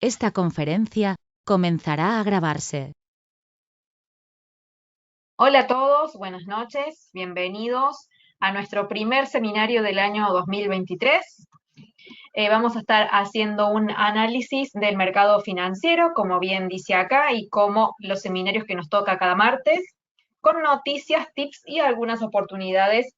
Esta conferencia comenzará a grabarse. Hola a todos, buenas noches, bienvenidos a nuestro primer seminario del año 2023. Vamos a estar haciendo un análisis del mercado financiero, como bien dice acá, y como los seminarios que nos toca cada martes, con noticias, tips y algunas oportunidades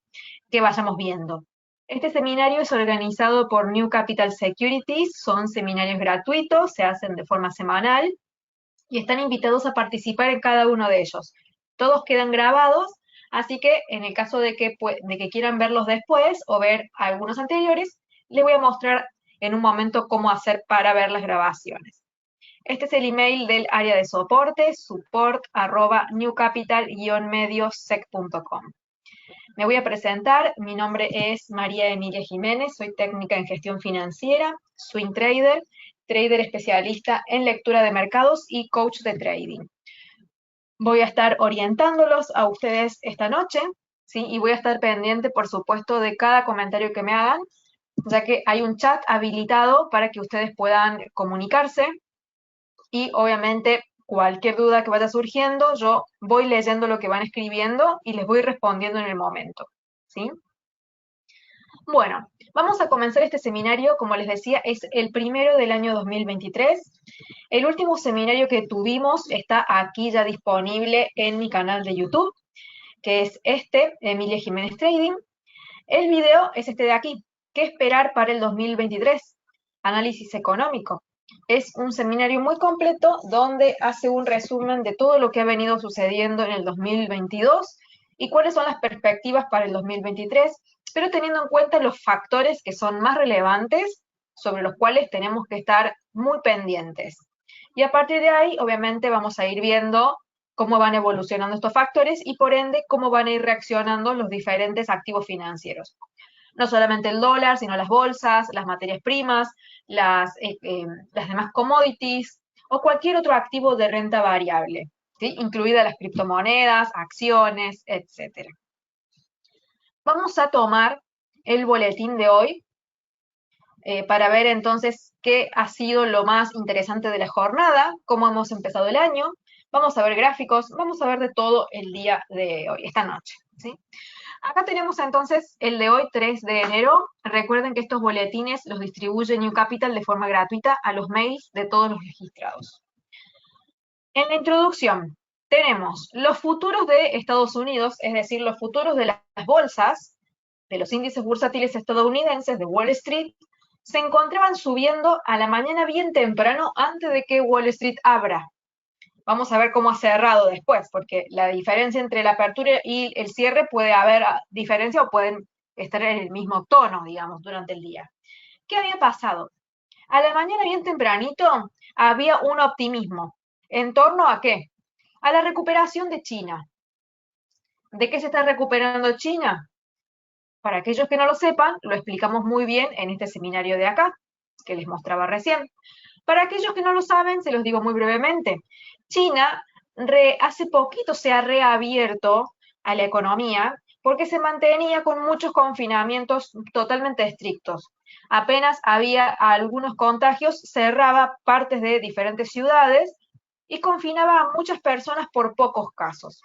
que vayamos viendo. Este seminario es organizado por New Capital Securities, son seminarios gratuitos, se hacen de forma semanal y están invitados a participar en cada uno de ellos. Todos quedan grabados, así que en el caso de que quieran verlos después o ver algunos anteriores, les voy a mostrar en un momento cómo hacer para ver las grabaciones. Este es el email del área de soporte, support@newcapital-mediosec.com. Me voy a presentar, mi nombre es María Emilia Jiménez, soy técnica en gestión financiera, swing trader, trader especialista en lectura de mercados y coach de trading. Voy a estar orientándolos a ustedes esta noche, ¿sí? Y voy a estar pendiente, por supuesto, de cada comentario que me hagan, ya que hay un chat habilitado para que ustedes puedan comunicarse y obviamente cualquier duda que vaya surgiendo, yo voy leyendo lo que van escribiendo y les voy respondiendo en el momento, ¿sí? Bueno, vamos a comenzar este seminario, como les decía, es el primero del año 2023. El último seminario que tuvimos está aquí ya disponible en mi canal de YouTube, que es este, Emilia Jiménez Trading. El video es este de aquí, ¿qué esperar para el 2023? Análisis económico. Es un seminario muy completo donde hace un resumen de todo lo que ha venido sucediendo en el 2022 y cuáles son las perspectivas para el 2023, pero teniendo en cuenta los factores que son más relevantes sobre los cuales tenemos que estar muy pendientes. Y a partir de ahí, obviamente, vamos a ir viendo cómo van evolucionando estos factores y por ende cómo van a ir reaccionando los diferentes activos financieros. No solamente el dólar, sino las bolsas, las materias primas, las demás commodities o cualquier otro activo de renta variable, ¿sí? Incluidas las criptomonedas, acciones, etc. Vamos a tomar el boletín de hoy para ver entonces qué ha sido lo más interesante de la jornada, cómo hemos empezado el año. Vamos a ver gráficos, vamos a ver de todo el día de hoy, esta noche, ¿sí? Acá tenemos entonces el de hoy, 3 de enero. Recuerden que estos boletines los distribuye New Capital de forma gratuita a los mails de todos los registrados. En la introducción tenemos los futuros de Estados Unidos, es decir, los futuros de las bolsas, de los índices bursátiles estadounidenses de Wall Street, se encontraban subiendo a la mañana bien temprano antes de que Wall Street abra. Vamos a ver cómo ha cerrado después, porque la diferencia entre la apertura y el cierre puede haber diferencia o pueden estar en el mismo tono, digamos, durante el día. ¿Qué había pasado? A la mañana bien tempranito había un optimismo. ¿En torno a qué? A la recuperación de China. ¿De qué se está recuperando China? Para aquellos que no lo sepan, lo explicamos muy bien en este seminario de acá, que les mostraba recién. Para aquellos que no lo saben, se los digo muy brevemente. China hace poquito se ha reabierto a la economía porque se mantenía con muchos confinamientos totalmente estrictos. Apenas había algunos contagios, cerraba partes de diferentes ciudades y confinaba a muchas personas por pocos casos.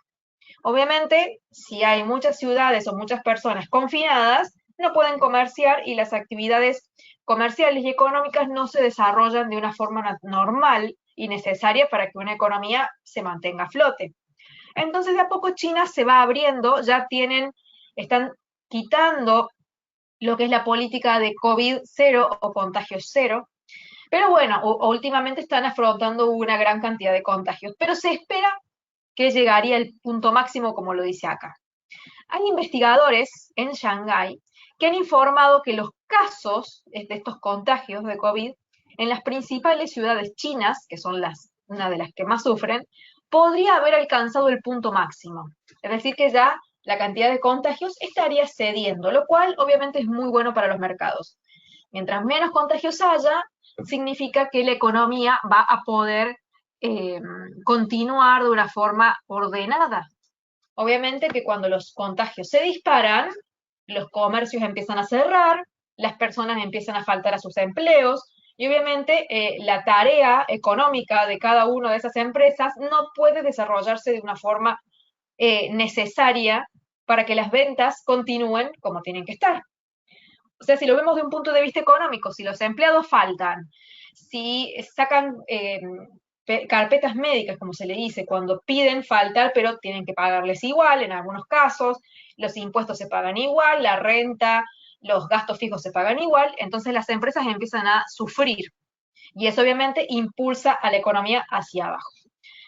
Obviamente, si hay muchas ciudades o muchas personas confinadas, no pueden comerciar y las actividades comerciales y económicas no se desarrollan de una forma normal y necesaria para que una economía se mantenga a flote. Entonces, de a poco China se va abriendo, ya están quitando lo que es la política de COVID cero o contagios cero, pero bueno, últimamente están afrontando una gran cantidad de contagios, pero se espera que llegaría al punto máximo, como lo dice acá. Hay investigadores en Shanghái que han informado que los casos de estos contagios de COVID en las principales ciudades chinas, que son una de las que más sufren, podría haber alcanzado el punto máximo. Es decir, que ya la cantidad de contagios estaría cediendo, lo cual obviamente es muy bueno para los mercados. Mientras menos contagios haya, significa que la economía va a poder continuar de una forma ordenada. Obviamente que cuando los contagios se disparan, los comercios empiezan a cerrar, las personas empiezan a faltar a sus empleos Y obviamente la tarea económica de cada una de esas empresas no puede desarrollarse de una forma necesaria para que las ventas continúen como tienen que estar. O sea, si lo vemos de un punto de vista económico, si los empleados faltan, si sacan carpetas médicas, como se le dice, cuando piden faltar, pero tienen que pagarles igual en algunos casos, los impuestos se pagan igual, la renta, los gastos fijos se pagan igual, entonces las empresas empiezan a sufrir y eso obviamente impulsa a la economía hacia abajo.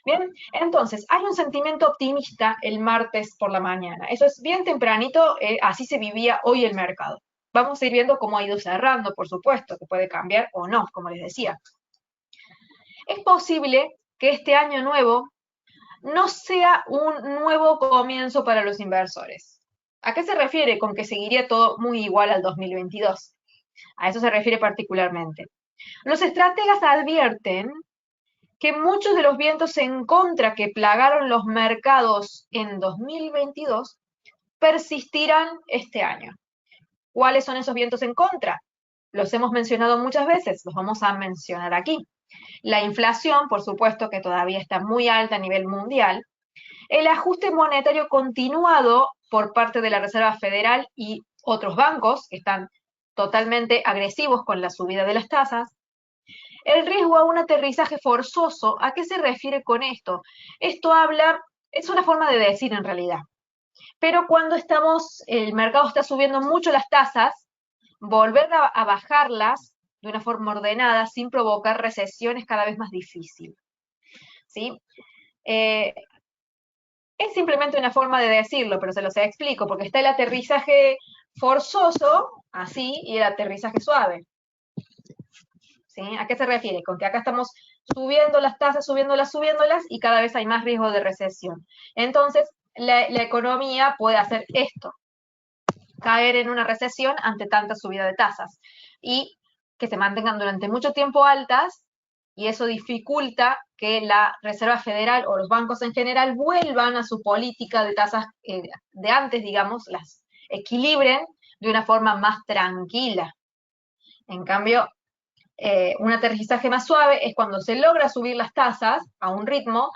Bien, entonces hay un sentimiento optimista el martes por la mañana. Eso es bien tempranito, así se vivía hoy el mercado. Vamos a ir viendo cómo ha ido cerrando, por supuesto, que puede cambiar o no, como les decía. Es posible que este año nuevo no sea un nuevo comienzo para los inversores. ¿A qué se refiere con que seguiría todo muy igual al 2022? A eso se refiere particularmente. Los estrategas advierten que muchos de los vientos en contra que plagaron los mercados en 2022 persistirán este año. ¿Cuáles son esos vientos en contra? Los hemos mencionado muchas veces, los vamos a mencionar aquí. La inflación, por supuesto, que todavía está muy alta a nivel mundial. El ajuste monetario continuado por parte de la Reserva Federal y otros bancos que están totalmente agresivos con la subida de las tasas. El riesgo a un aterrizaje forzoso, ¿a qué se refiere con esto? Esto habla, es una forma de decir en realidad, pero cuando el mercado está subiendo mucho las tasas, volver a bajarlas de una forma ordenada sin provocar recesión es cada vez más difícil. ¿Sí? Es simplemente una forma de decirlo, pero se los explico, porque está el aterrizaje forzoso, así, y el aterrizaje suave. ¿Sí? ¿A qué se refiere? Con que acá estamos subiendo las tasas, subiéndolas, y cada vez hay más riesgo de recesión. Entonces, la economía puede hacer esto, caer en una recesión ante tanta subida de tasas y que se mantengan durante mucho tiempo altas, y eso dificulta que la Reserva Federal o los bancos en general vuelvan a su política de tasas de antes, digamos, las equilibren de una forma más tranquila. En cambio, un aterrizaje más suave es cuando se logra subir las tasas a un ritmo,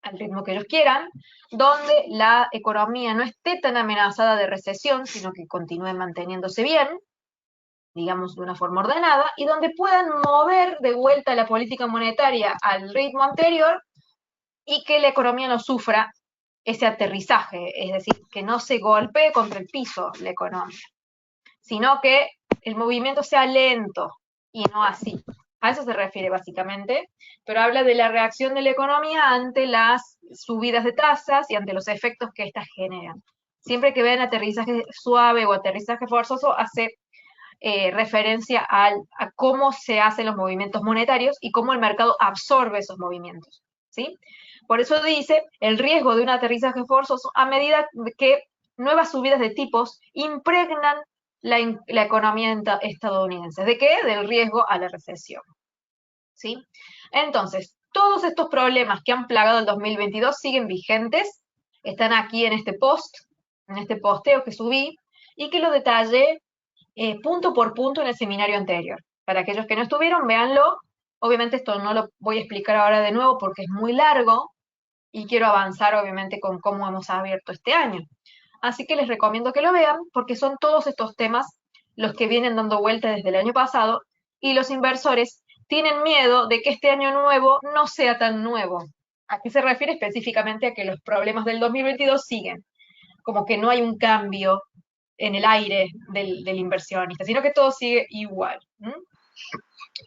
al ritmo que ellos quieran, donde la economía no esté tan amenazada de recesión, sino que continúe manteniéndose bien, digamos de una forma ordenada, y donde puedan mover de vuelta la política monetaria al ritmo anterior y que la economía no sufra ese aterrizaje, es decir, que no se golpee contra el piso la economía, sino que el movimiento sea lento y no así. A eso se refiere básicamente, pero habla de la reacción de la economía ante las subidas de tasas y ante los efectos que éstas generan. Siempre que vean aterrizaje suave o aterrizaje forzoso, hace referencia a cómo se hacen los movimientos monetarios y cómo el mercado absorbe esos movimientos. ¿Sí? Por eso dice el riesgo de un aterrizaje forzoso a medida que nuevas subidas de tipos impregnan la economía estadounidense. ¿De qué? Del riesgo a la recesión. ¿Sí? Entonces, todos estos problemas que han plagado el 2022 siguen vigentes, están aquí en este post, en este posteo que subí, y que lo detallé punto por punto en el seminario anterior. Para aquellos que no estuvieron, véanlo. Obviamente esto no lo voy a explicar ahora de nuevo porque es muy largo y quiero avanzar obviamente con cómo hemos abierto este año. Así que les recomiendo que lo vean porque son todos estos temas los que vienen dando vuelta desde el año pasado y los inversores tienen miedo de que este año nuevo no sea tan nuevo. ¿A qué se refiere? Específicamente a que los problemas del 2022 siguen, como que no hay un cambio en el aire del inversionista, sino que todo sigue igual.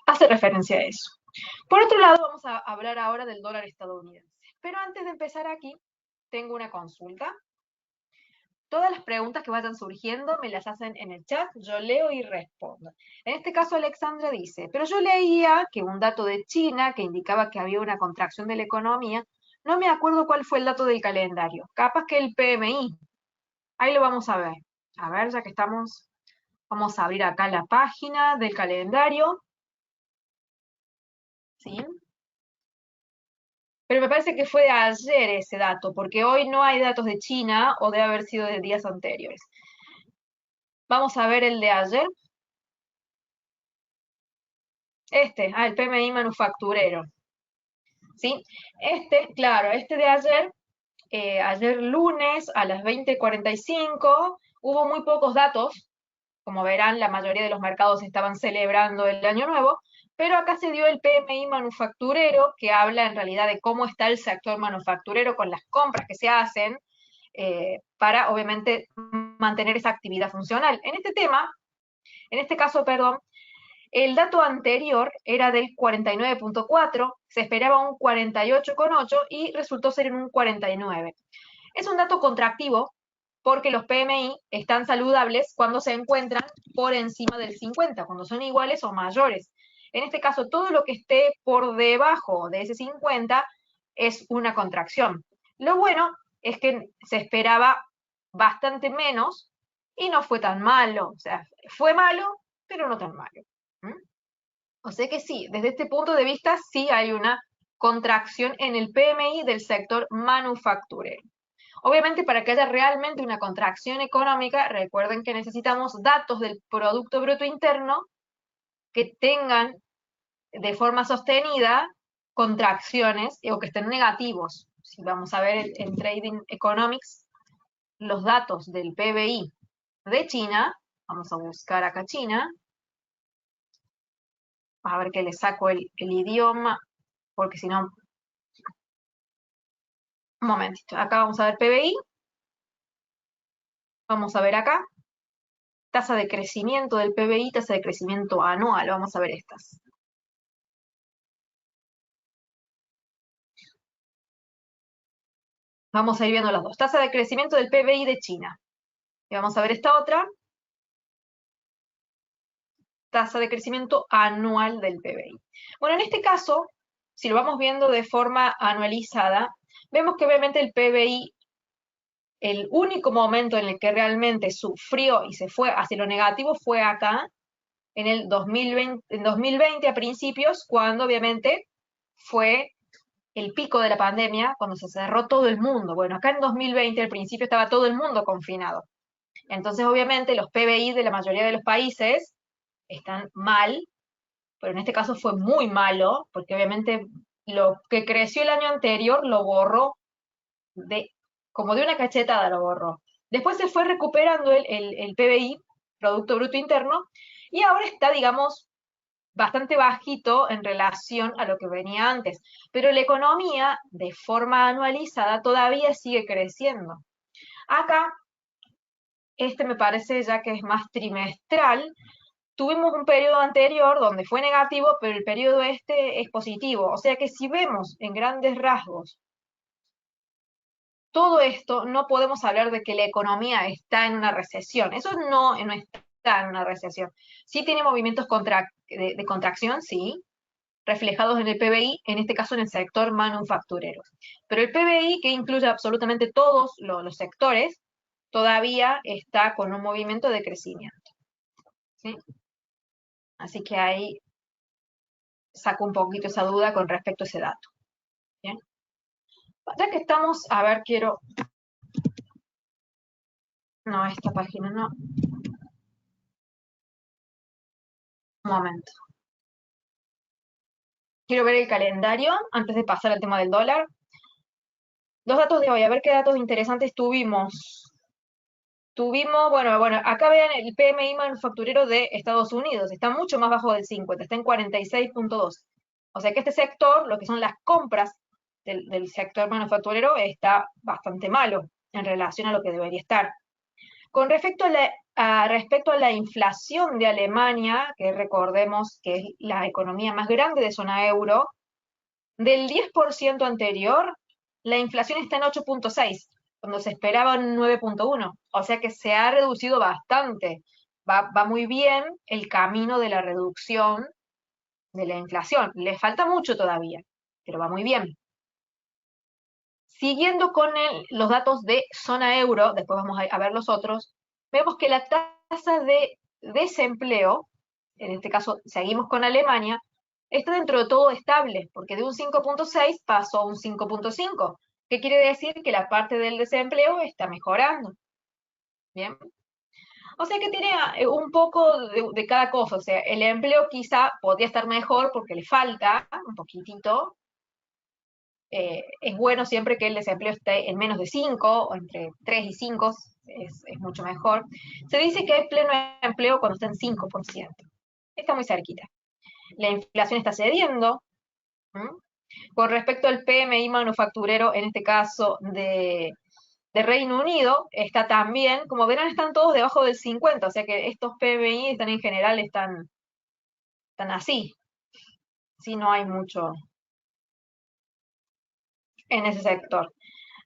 Hace referencia a eso. Por otro lado, vamos a hablar ahora del dólar estadounidense. Pero antes de empezar aquí, tengo una consulta. Todas las preguntas que vayan surgiendo me las hacen en el chat, yo leo y respondo. En este caso, Alexandra dice, pero yo leía que un dato de China que indicaba que había una contracción de la economía, no me acuerdo cuál fue el dato del calendario, capaz que el PMI. Ahí lo vamos a ver. A ver, ya que estamos, vamos a abrir acá la página del calendario. ¿Sí? Pero me parece que fue de ayer ese dato, porque hoy no hay datos de China o debe haber sido de días anteriores. Vamos a ver el de ayer. el PMI manufacturero, ¿sí? Claro, de ayer, ayer lunes a las 20:45, hubo muy pocos datos. Como verán, la mayoría de los mercados estaban celebrando el año nuevo, pero acá se dio el PMI manufacturero, que habla en realidad de cómo está el sector manufacturero con las compras que se hacen, para obviamente mantener esa actividad funcional. En este caso, perdón, el dato anterior era del 49.4, se esperaba un 48,8 y resultó ser en un 49. Es un dato contractivo porque los PMI están saludables cuando se encuentran por encima del 50, cuando son iguales o mayores. En este caso, todo lo que esté por debajo de ese 50 es una contracción. Lo bueno es que se esperaba bastante menos y no fue tan malo. O sea, fue malo, pero no tan malo. ¿Mm? O sea que sí, desde este punto de vista sí hay una contracción en el PMI del sector manufacturero. Obviamente, para que haya realmente una contracción económica, recuerden que necesitamos datos del Producto Bruto Interno que tengan de forma sostenida contracciones o que estén negativos. Si vamos a ver en Trading Economics los datos del PBI de China, vamos a buscar acá China, a ver que le saco el idioma, porque si no, un momentito, acá vamos a ver PBI, vamos a ver acá, tasa de crecimiento del PBI, tasa de crecimiento anual, vamos a ver estas. Vamos a ir viendo las dos. Tasa de crecimiento del PBI de China. Y vamos a ver esta otra. Tasa de crecimiento anual del PBI. Bueno, en este caso, si lo vamos viendo de forma anualizada, vemos que obviamente el PBI, el único momento en el que realmente sufrió y se fue hacia lo negativo fue acá, en el 2020 a principios, cuando obviamente fue el pico de la pandemia, cuando se cerró todo el mundo. Bueno, acá en 2020 al principio estaba todo el mundo confinado. Entonces, obviamente, los PBI de la mayoría de los países están mal, pero en este caso fue muy malo, porque obviamente lo que creció el año anterior lo borró, como de una cachetada lo borró. Después se fue recuperando el PBI, Producto Bruto Interno, y ahora está, digamos, bastante bajito en relación a lo que venía antes. Pero la economía, de forma anualizada, todavía sigue creciendo. Acá, me parece ya que es más trimestral. Tuvimos un periodo anterior donde fue negativo, pero el periodo es positivo. O sea que si vemos en grandes rasgos todo esto, no podemos hablar de que la economía está en una recesión. Eso no está en una recesión. Sí tiene movimientos de contracción, sí, reflejados en el PBI, en este caso en el sector manufacturero. Pero el PBI, que incluye absolutamente todos los sectores, todavía está con un movimiento de crecimiento. ¿Sí? Así que ahí saco un poquito esa duda con respecto a ese dato. ¿Bien? Ya que estamos, a ver, no, esta página no. Un momento. Quiero ver el calendario antes de pasar al tema del dólar. Los datos de hoy, a ver qué datos interesantes tuvimos. Bueno, acá vean el PMI manufacturero de Estados Unidos, está mucho más bajo del 50, está en 46.2. O sea que este sector, lo que son las compras del sector manufacturero, está bastante malo en relación a lo que debería estar. Con respecto a la inflación de Alemania, que recordemos que es la economía más grande de zona euro, del 10% anterior, la inflación está en 8.6, cuando se esperaba un 9.1. O sea que se ha reducido bastante. Va muy bien el camino de la reducción de la inflación. Le falta mucho todavía, pero va muy bien. Siguiendo con los datos de zona euro, después vamos a ver los otros, vemos que la tasa de desempleo, en este caso seguimos con Alemania, está dentro de todo estable, porque de un 5.6 pasó a un 5.5. ¿Qué quiere decir? Que la parte del desempleo está mejorando. Bien. O sea que tiene un poco de cada cosa. O sea, el empleo quizá podría estar mejor porque le falta un poquitito. Es bueno siempre que el desempleo esté en menos de 5 o entre 3 y 5, es mucho mejor. Se dice que hay pleno empleo cuando está en 5%. Está muy cerquita. La inflación está cediendo. ¿M? Con respecto al PMI manufacturero, en este caso de Reino Unido, está también, como verán, están todos debajo del 50, o sea que estos PMI están en general, están así, si no hay mucho en ese sector.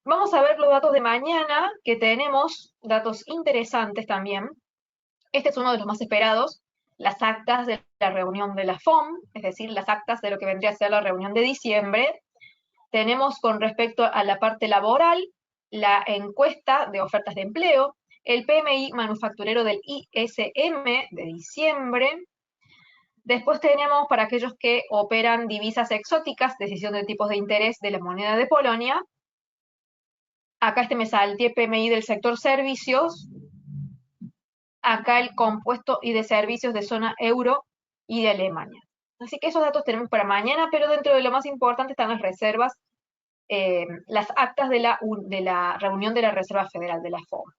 Vamos a ver los datos de mañana, que tenemos datos interesantes también. Este es uno de los más esperados, las actas de la reunión de la FOM, es decir, las actas de lo que vendría a ser la reunión de diciembre. Tenemos con respecto a la parte laboral, la encuesta de ofertas de empleo, el PMI manufacturero del ISM de diciembre. Después tenemos para aquellos que operan divisas exóticas, decisión de tipos de interés de la moneda de Polonia. Acá me salté PMI del sector servicios. Acá el compuesto y de servicios de zona euro y de Alemania. Así que esos datos tenemos para mañana, pero dentro de lo más importante están las reservas, las actas de la reunión de la Reserva Federal, de la FOM.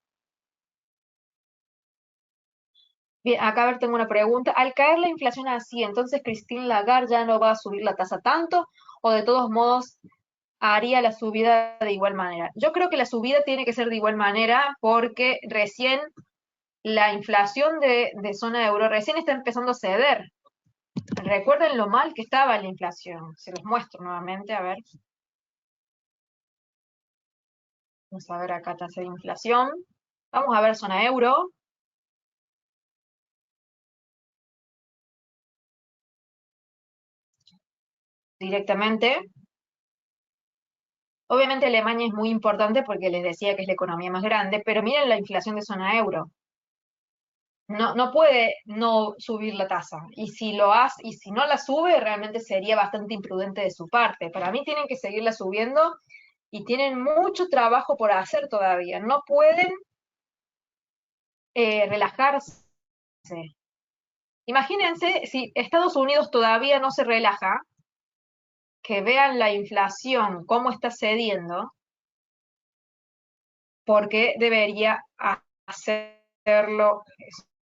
Bien, acá a ver, tengo una pregunta. Al caer la inflación así, entonces Christine Lagarde ya no va a subir la tasa tanto, o de todos modos haría la subida de igual manera. Yo creo que la subida tiene que ser de igual manera porque recién la inflación de zona euro recién está empezando a ceder. Recuerden lo mal que estaba la inflación. Se los muestro nuevamente, a ver. Vamos a ver acá tasa de inflación. Vamos a ver zona euro. Directamente. Obviamente Alemania es muy importante porque les decía que es la economía más grande, pero miren la inflación de zona euro. No puede no subir la tasa. Y si lo hace, y si no la sube, realmente sería bastante imprudente de su parte. Para mí tienen que seguirla subiendo y tienen mucho trabajo por hacer todavía. No pueden relajarse. Imagínense si Estados Unidos todavía no se relaja, que vean la inflación, cómo está cediendo, porque debería hacerlo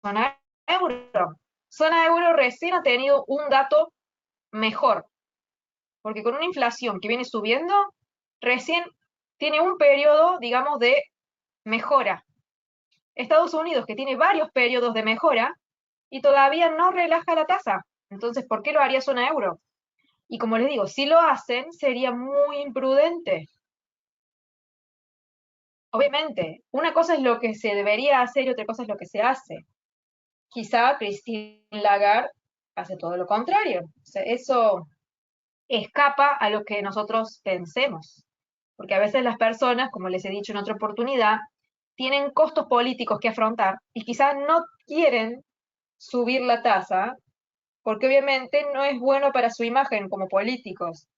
zona euro. Zona euro recién ha tenido un dato mejor, porque con una inflación que viene subiendo, recién tiene un periodo, digamos, de mejora. Estados Unidos, que tiene varios periodos de mejora, y todavía no relaja la tasa. Entonces, ¿por qué lo haría zona euro? Y como les digo, si lo hacen, sería muy imprudente. Obviamente, una cosa es lo que se debería hacer y otra cosa es lo que se hace. Quizá Christine Lagarde hace todo lo contrario. O sea, eso escapa a lo que nosotros pensemos. Porque a veces las personas, como les he dicho en otra oportunidad, tienen costos políticos que afrontar y quizás no quieren subir la tasa porque obviamente no es bueno para su imagen como políticos.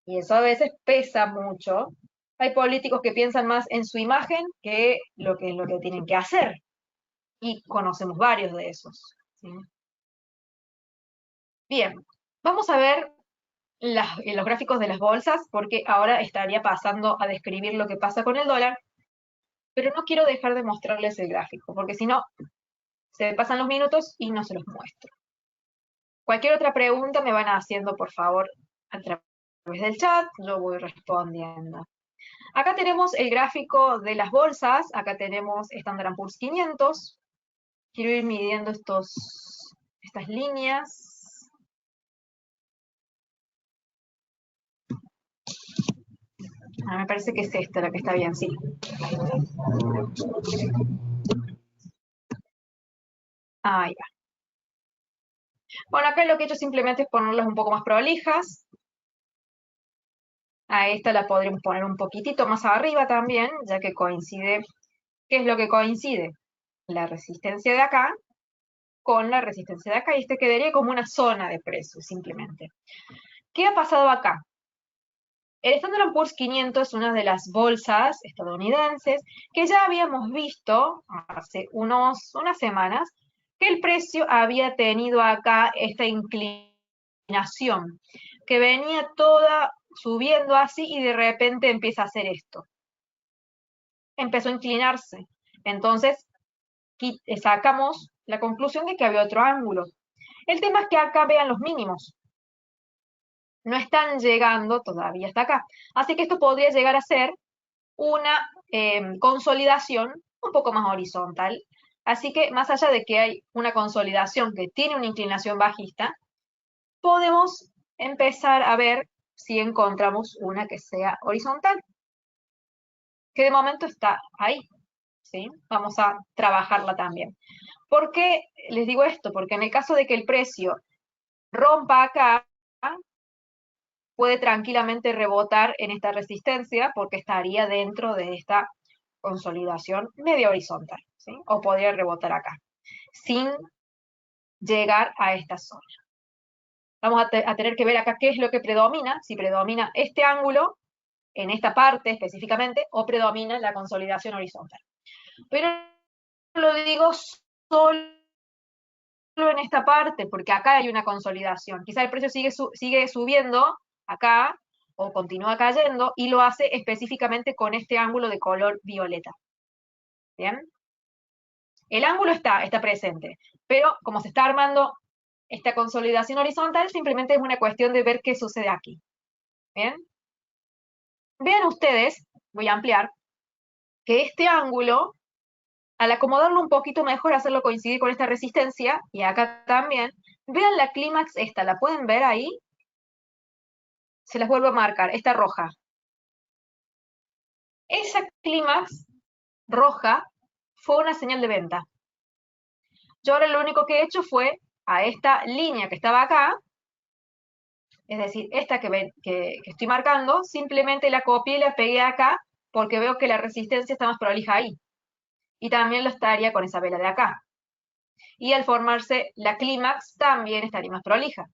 Y eso a veces pesa mucho. Hay políticos que piensan más en su imagen que lo que tienen que hacer. Y conocemos varios de esos. ¿Sí? Bien, vamos a ver los gráficos de las bolsas, porque ahora estaría pasando a describir lo que pasa con el dólar, pero no quiero dejar de mostrarles el gráfico, porque si no, se pasan los minutos y no se los muestro. Cualquier otra pregunta me van haciendo, por favor, a través del chat, yo voy respondiendo. Acá tenemos el gráfico de las bolsas, acá tenemos Standard & Poor's 500. Quiero ir midiendo estas líneas. Me parece que es esta la que está bien, sí. Ahí va. Bueno, acá lo que he hecho simplemente es ponerlas un poco más prolijas. A esta la podríamos poner un poquitito más arriba también, ya que coincide. ¿Qué es lo que coincide? La resistencia de acá con la resistencia de acá, y este quedaría como una zona de precios, simplemente. ¿Qué ha pasado acá? El Standard Poor's 500 es una de las bolsas estadounidenses que ya habíamos visto hace unas semanas que el precio había tenido acá esta inclinación, que venía toda subiendo así y de repente empieza a hacer esto. Empezó a inclinarse. Entonces sacamos la conclusión de que había otro ángulo. El tema es que acá vean los mínimos. No están llegando todavía hasta acá. Así que esto podría llegar a ser una consolidación un poco más horizontal. Así que más allá de que hay una consolidación que tiene una inclinación bajista, podemos empezar a ver si encontramos una que sea horizontal, que de momento está ahí, ¿sí? Vamos a trabajarla también. ¿Por qué les digo esto? Porque en el caso de que el precio rompa acá, puede tranquilamente rebotar en esta resistencia porque estaría dentro de esta consolidación media horizontal, ¿sí? O podría rebotar acá, sin llegar a esta zona. Vamos a tener que ver acá qué es lo que predomina, si predomina este ángulo, en esta parte específicamente, o predomina la consolidación horizontal. Pero lo digo solo en esta parte, porque acá hay una consolidación. Quizá el precio sigue subiendo acá, o continúa cayendo, y lo hace específicamente con este ángulo de color violeta. ¿Bien? El ángulo está presente, pero como se está armando esta consolidación horizontal, simplemente es una cuestión de ver qué sucede aquí. ¿Bien? Vean ustedes, voy a ampliar, que este ángulo, al acomodarlo un poquito mejor, hacerlo coincidir con esta resistencia, y acá también, vean la clímax esta, ¿la pueden ver ahí? Se las vuelvo a marcar, esta roja. Esa clímax roja fue una señal de venta. Yo ahora lo único que he hecho fue a esta línea que estaba acá, es decir, esta que estoy marcando, simplemente la copié y la pegué acá porque veo que la resistencia está más prolija ahí. Y también lo estaría con esa vela de acá. Y al formarse la clímax también estaría más prolija.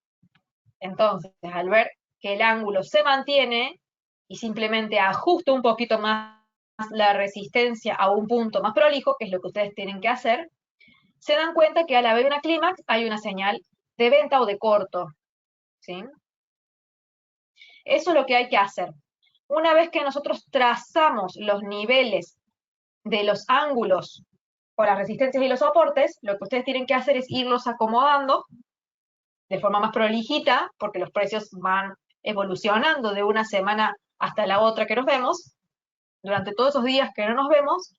Entonces, al ver que el ángulo se mantiene y simplemente ajusto un poquito más la resistencia a un punto más prolijo, que es lo que ustedes tienen que hacer, se dan cuenta que al haber una clímax hay una señal de venta o de corto, ¿sí? Eso es lo que hay que hacer. Una vez que nosotros trazamos los niveles de los ángulos o las resistencias y los soportes, lo que ustedes tienen que hacer es irlos acomodando de forma más prolijita, porque los precios van evolucionando de una semana hasta la otra que nos vemos. Durante todos esos días que no nos vemos,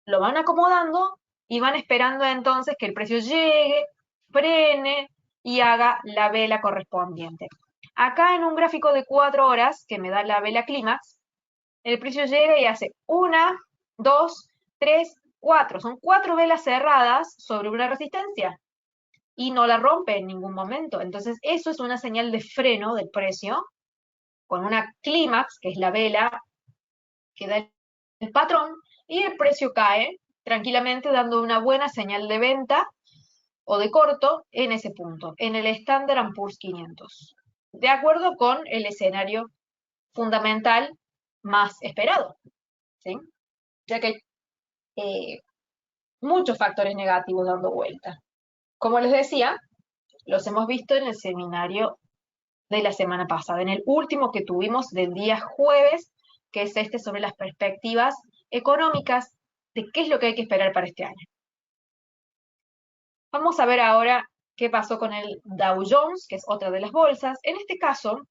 lo van acomodando y van esperando entonces que el precio llegue, frene y haga la vela correspondiente. Acá en un gráfico de 4 horas, que me da la vela clímax, el precio llega y hace 1, 2, 3, 4. Son 4 velas cerradas sobre una resistencia y no la rompe en ningún momento. Entonces eso es una señal de freno del precio con una clímax, que es la vela que da el patrón, y el precio cae tranquilamente dando una buena señal de venta o de corto en ese punto, en el Standard Poor's 500, de acuerdo con el escenario fundamental más esperado, ¿sí? Ya que hay muchos factores negativos dando vuelta. Como les decía, los hemos visto en el seminario de la semana pasada, en el último que tuvimos del día jueves, que es este sobre las perspectivas económicas de qué es lo que hay que esperar para este año. Vamos a ver ahora qué pasó con el Dow Jones, que es otra de las bolsas. En este caso,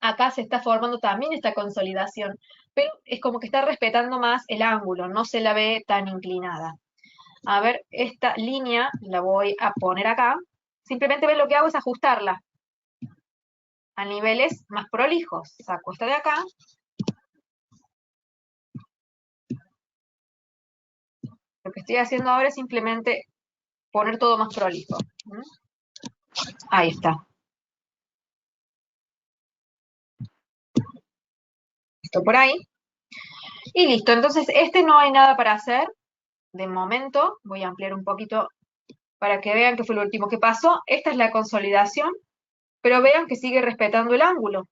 acá se está formando también esta consolidación, pero es como que está respetando más el ángulo, no se la ve tan inclinada. A ver, esta línea la voy a poner acá. Simplemente ven, lo que hago es ajustarla a niveles más prolijos. Saco esta de acá. Lo que estoy haciendo ahora es simplemente poner todo más prolijo. Ahí está. Esto por ahí. Y listo. Entonces, no hay nada para hacer. De momento, voy a ampliar un poquito para que vean qué fue lo último que pasó. Esta es la consolidación, pero vean que sigue respetando el ángulo.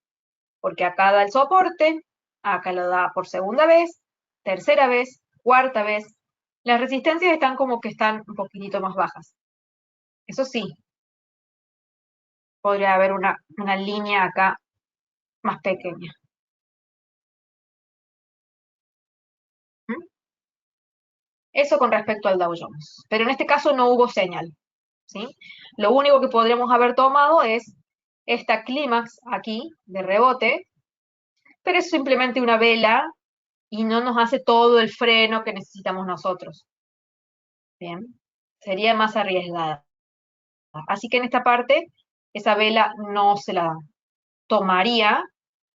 porque acá da el soporte, acá lo da por segunda vez, tercera vez, cuarta vez. Las resistencias están como que están un poquitito más bajas. Eso sí, podría haber una línea acá más pequeña. ¿Mm? Eso con respecto al Dow Jones. Pero en este caso no hubo señal, ¿sí? Lo único que podríamos haber tomado es esta clímax aquí de rebote, pero es simplemente una vela y no nos hace todo el freno que necesitamos nosotros. Bien, sería más arriesgada. Así que en esta parte, esa vela no se la tomaría,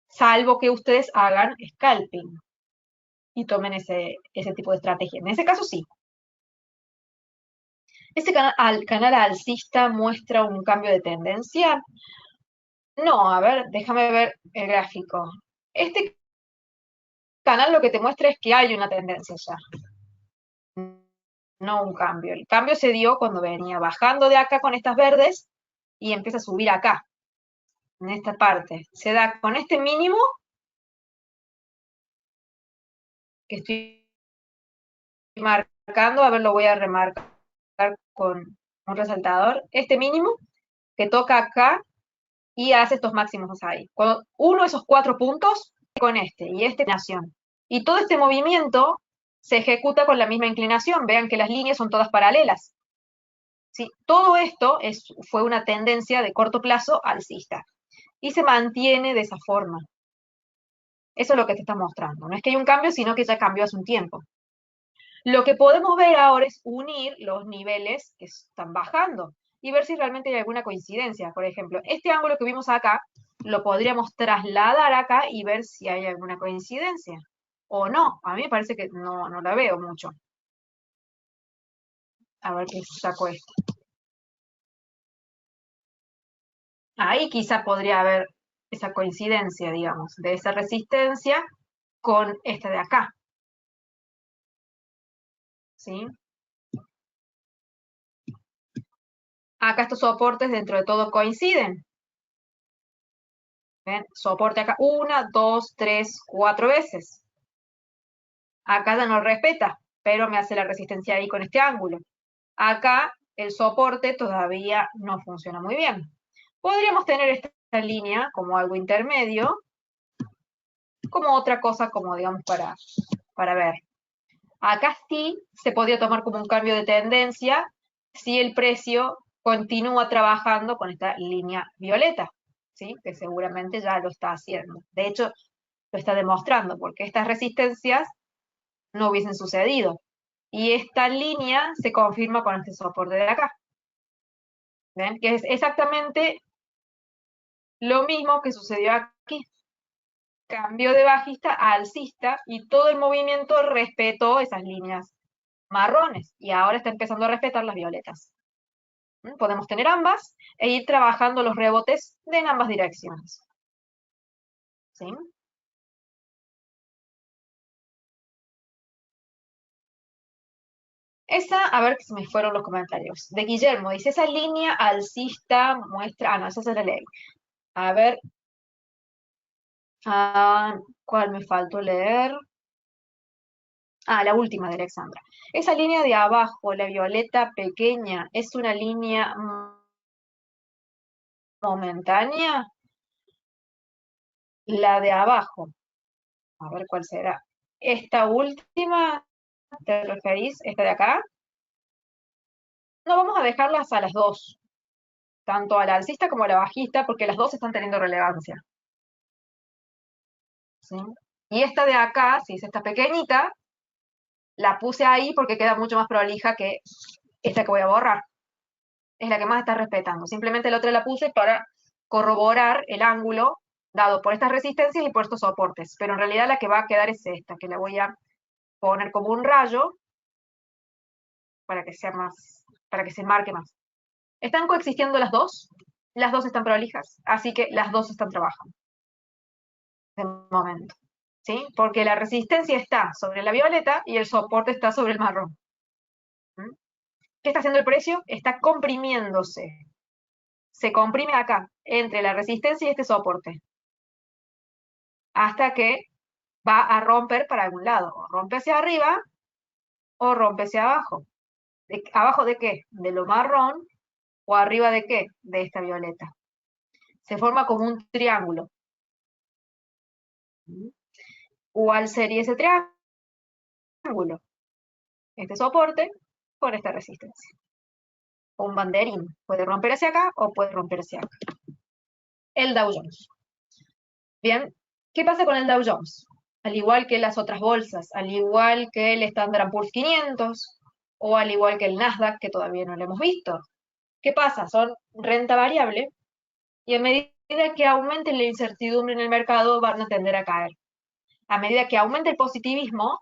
salvo que ustedes hagan scalping y tomen ese tipo de estrategia. En ese caso sí. ¿Este canal alcista muestra un cambio de tendencia? No, a ver, déjame ver el gráfico. Este canal lo que te muestra es que hay una tendencia ya, no un cambio. El cambio se dio cuando venía bajando de acá con estas verdes y empieza a subir acá, en esta parte. Se da con este mínimo que estoy marcando, a ver, lo voy a remarcar con un resaltador. Este mínimo que toca acá y hace estos máximos ahí. Cuando uno de esos 4 puntos con este y esta inclinación. Y todo este movimiento se ejecuta con la misma inclinación. Vean que las líneas son todas paralelas. ¿Sí? Todo esto fue una tendencia de corto plazo alcista. Y se mantiene de esa forma. Eso es lo que te está mostrando. No es que hay un cambio, sino que ya cambió hace un tiempo. Lo que podemos ver ahora es unir los niveles que están bajando y ver si realmente hay alguna coincidencia. Por ejemplo, este ángulo que vimos acá, lo podríamos trasladar acá y ver si hay alguna coincidencia. O no, a mí me parece que no la veo mucho. A ver qué saco esto. Ahí quizá podría haber esa coincidencia, digamos, de esa resistencia con esta de acá. ¿Sí? Acá estos soportes dentro de todo coinciden. ¿Ven? Soporte acá 1, 2, 3, 4 veces. Acá ya no respeta, pero me hace la resistencia ahí con este ángulo. Acá el soporte todavía no funciona muy bien. Podríamos tener esta línea como algo intermedio, como otra cosa, como digamos, para ver. Acá sí se podría tomar como un cambio de tendencia si el precio continúa trabajando con esta línea violeta, ¿sí? Que seguramente ya lo está haciendo. De hecho, lo está demostrando, porque estas resistencias no hubiesen sucedido. Y esta línea se confirma con este soporte de acá. ¿Ven? Que es exactamente lo mismo que sucedió aquí. Cambio de bajista a alcista y todo el movimiento respetó esas líneas marrones y ahora está empezando a respetar las violetas. Podemos tener ambas e ir trabajando los rebotes en ambas direcciones. ¿Sí? Esa, a ver que se me fueron los comentarios. De Guillermo, dice, esa línea alcista muestra... Ah, no, esa se la leí. A ver, ¿cuál me faltó leer? Ah, la última de Alexandra. Esa línea de abajo, la violeta pequeña, ¿es una línea momentánea? La de abajo. A ver cuál será. Esta última, ¿te referís? ¿Esta de acá? No, vamos a dejarlas a las dos. Tanto a la alcista como a la bajista, porque las dos están teniendo relevancia. ¿Sí? Y esta de acá, si es esta pequeñita, la puse ahí porque queda mucho más prolija que esta que voy a borrar. Es la que más está respetando. Simplemente la otra la puse para corroborar el ángulo dado por estas resistencias y por estos soportes. Pero en realidad la que va a quedar es esta, que la voy a poner como un rayo para que sea más, para que se marque más. ¿Están coexistiendo las dos? Las dos están prolijas, así que las dos están trabajando. De momento. ¿Sí? Porque la resistencia está sobre la violeta y el soporte está sobre el marrón. ¿Mm? ¿Qué está haciendo el precio? Está comprimiéndose. Se comprime acá, entre la resistencia y este soporte. hasta que va a romper para algún lado. O rompe hacia arriba o rompe hacia abajo. ¿Abajo de qué? De lo marrón. ¿O arriba de qué? De esta violeta. Se forma como un triángulo. ¿Cuál sería ese triángulo? Este soporte con esta resistencia. O un banderín. Puede romper hacia acá o puede romper hacia acá. El Dow Jones. Bien, ¿qué pasa con el Dow Jones? Al igual que las otras bolsas, al igual que el Standard Poor's 500, o al igual que el Nasdaq, que todavía no lo hemos visto. ¿Qué pasa? Son renta variable, y a medida que aumente la incertidumbre en el mercado, van a tender a caer. A medida que aumente el positivismo,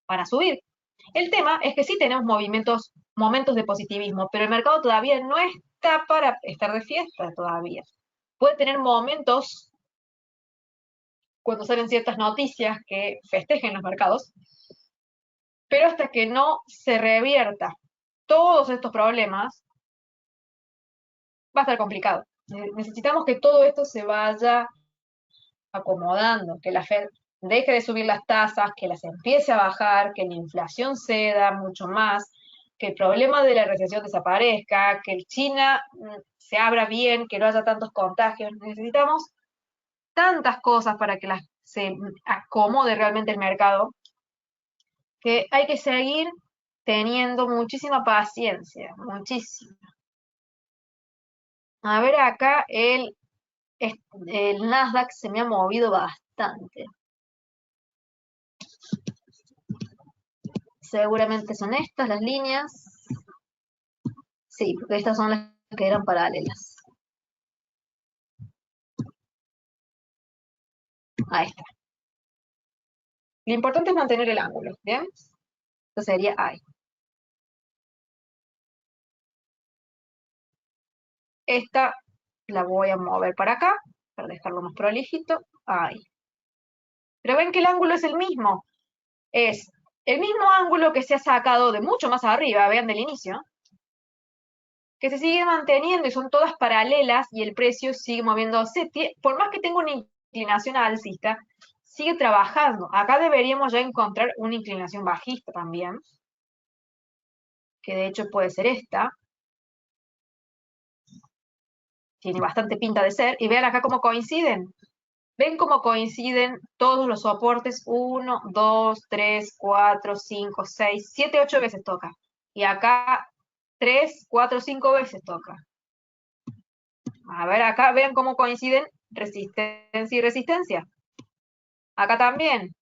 van a subir. El tema es que sí tenemos momentos de positivismo, pero el mercado todavía no está para estar de fiesta todavía. Puede tener momentos cuando salen ciertas noticias que festejen los mercados, pero hasta que no se revierta todos estos problemas, va a estar complicado. Necesitamos que todo esto se vaya acomodando, que la Fed deje de subir las tasas, que las empiece a bajar, que la inflación ceda mucho más, que el problema de la recesión desaparezca, que China se abra bien, que no haya tantos contagios. Necesitamos tantas cosas para que se acomode realmente el mercado, que hay que seguir teniendo muchísima paciencia, muchísima. A ver, acá el Nasdaq se me ha movido bastante. Seguramente son estas las líneas. Sí, porque estas son las que eran paralelas. Ahí está. Lo importante es mantener el ángulo, ¿bien? Esto sería ahí. Esta la voy a mover para acá, para dejarlo más prolijito. Ahí. Pero ven que el ángulo es el mismo. Es el mismo ángulo que se ha sacado de mucho más arriba, vean del inicio, que se sigue manteniendo y son todas paralelas y el precio sigue moviéndose. Por más que tenga una inclinación alcista, sigue trabajando. Acá deberíamos ya encontrar una inclinación bajista también, que de hecho puede ser esta. Tiene bastante pinta de ser. Y vean acá cómo coinciden. ¿Ven cómo coinciden todos los soportes? 1, 2, 3, 4, 5, 6, 7, 8 veces toca. Y acá 3, 4, 5 veces toca. A ver, acá vean cómo coinciden resistencia y resistencia. Acá también,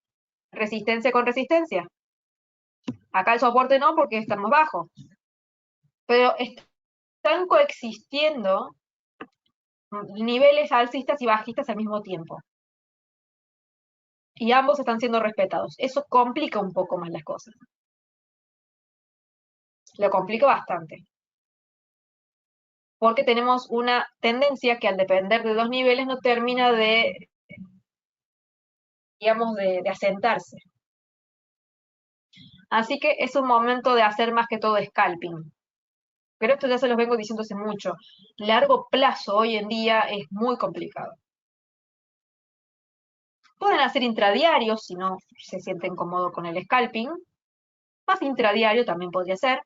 resistencia con resistencia. Acá el soporte no porque está más bajo. Pero están coexistiendo niveles alcistas y bajistas al mismo tiempo. Y ambos están siendo respetados. Eso complica un poco más las cosas. Lo complica bastante. Porque tenemos una tendencia que al depender de dos niveles no termina de, digamos, de asentarse. Así que es un momento de hacer más que todo scalping. Pero esto ya se los vengo diciendo hace mucho. Largo plazo hoy en día es muy complicado. Pueden hacer intradiarios si no se sienten cómodos con el scalping. Más intradiario también podría ser.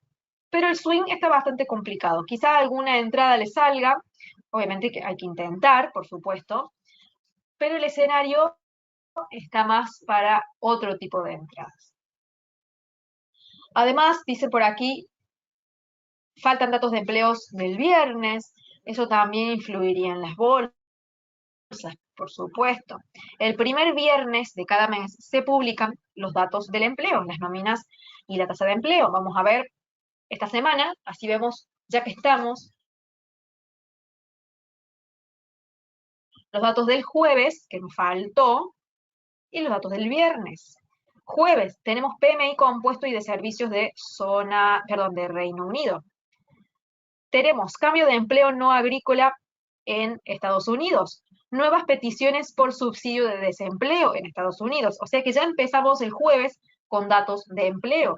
Pero el swing está bastante complicado. Quizá alguna entrada le salga. Obviamente que hay que intentar, por supuesto. Pero el escenario está más para otro tipo de entradas. Además, dice por aquí, faltan datos de empleos del viernes. Eso también influiría en las bolsas, por supuesto. El primer viernes de cada mes se publican los datos del empleo, las nóminas y la tasa de empleo. Vamos a ver esta semana, así vemos, ya que estamos, los datos del jueves, que nos faltó, y los datos del viernes. Jueves, tenemos PMI compuesto y de servicios de de Reino Unido. Tenemos cambio de empleo no agrícola en Estados Unidos. Nuevas peticiones por subsidio de desempleo en Estados Unidos. O sea que ya empezamos el jueves con datos de empleo.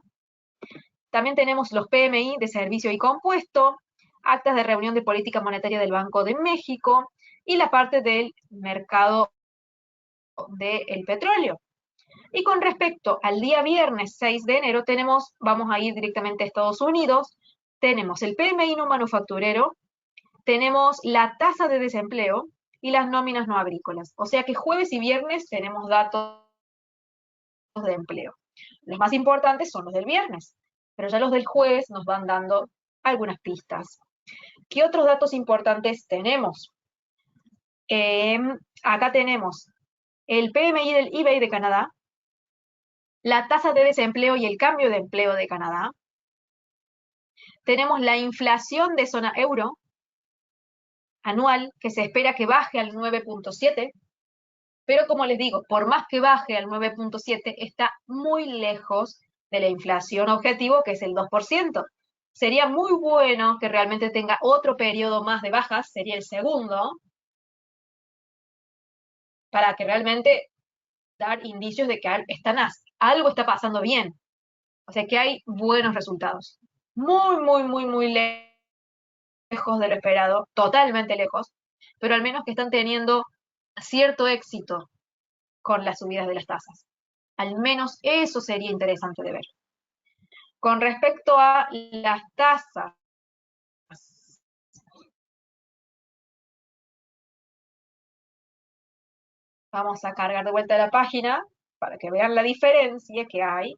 También tenemos los PMI de servicio y compuesto, actas de reunión de política monetaria del Banco de México y la parte del mercado del petróleo. Y con respecto al día viernes 6 de enero, vamos a ir directamente a Estados Unidos, tenemos el PMI no manufacturero, tenemos la tasa de desempleo y las nóminas no agrícolas. O sea que jueves y viernes tenemos datos de empleo. Los más importantes son los del viernes, pero ya los del jueves nos van dando algunas pistas. ¿Qué otros datos importantes tenemos? Acá tenemos el PMI del eBay de Canadá, la tasa de desempleo y el cambio de empleo de Canadá. Tenemos la inflación de zona euro anual, que se espera que baje al 9.7, pero como les digo, por más que baje al 9.7, está muy lejos de la inflación objetivo, que es el 2%. Sería muy bueno que realmente tenga otro periodo más de bajas, sería el segundo, para que realmente dar indicios de que algo está pasando bien. O sea que hay buenos resultados. Muy, muy, muy, muy lejos de lo esperado, totalmente lejos, pero al menos que están teniendo cierto éxito con las subidas de las tasas. Al menos eso sería interesante de ver. Con respecto a las tasas, vamos a cargar de vuelta la página para que vean la diferencia que hay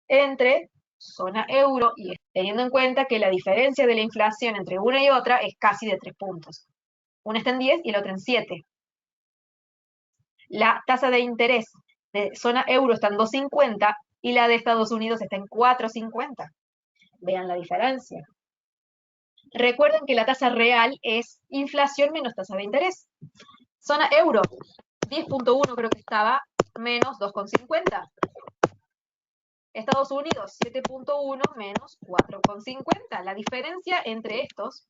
entre zona euro y teniendo en cuenta que la diferencia de la inflación entre una y otra es casi de 3 puntos. Una está en 10 y la otra en 7. La tasa de interés de zona euro está en 2,50 y la de Estados Unidos está en 4,50. Vean la diferencia. Recuerden que la tasa real es inflación menos tasa de interés. Zona euro, 10.1 creo que estaba, menos 2,50. Estados Unidos, 7.1 menos 4,50. La diferencia entre estos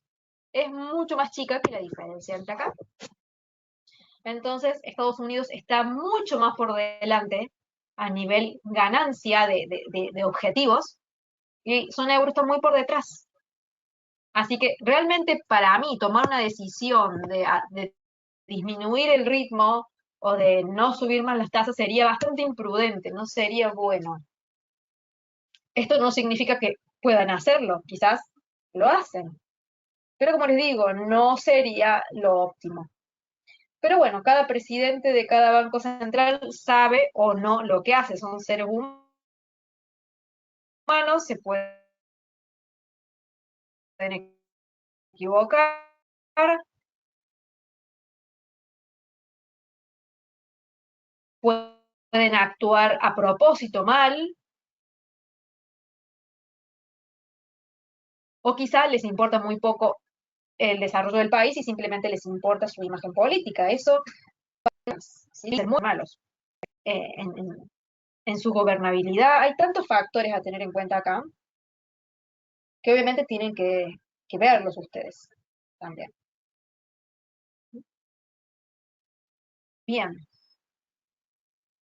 es mucho más chica que la diferencia entre acá. Entonces, Estados Unidos está mucho más por delante a nivel ganancia de objetivos y zona euro está muy por detrás. Así que realmente para mí tomar una decisión de disminuir el ritmo o de no subir más las tasas sería bastante imprudente, no sería bueno. Esto no significa que puedan hacerlo, quizás lo hacen. Pero como les digo, no sería lo óptimo. Pero bueno, cada presidente de cada banco central sabe o no lo que hace. Son seres humanos, se pueden equivocar, pueden actuar a propósito mal, o quizá les importa muy poco el desarrollo del país y simplemente les importa su imagen política. Eso sí, ser muy malos en su gobernabilidad. Hay tantos factores a tener en cuenta acá que obviamente tienen que verlos ustedes también. Bien.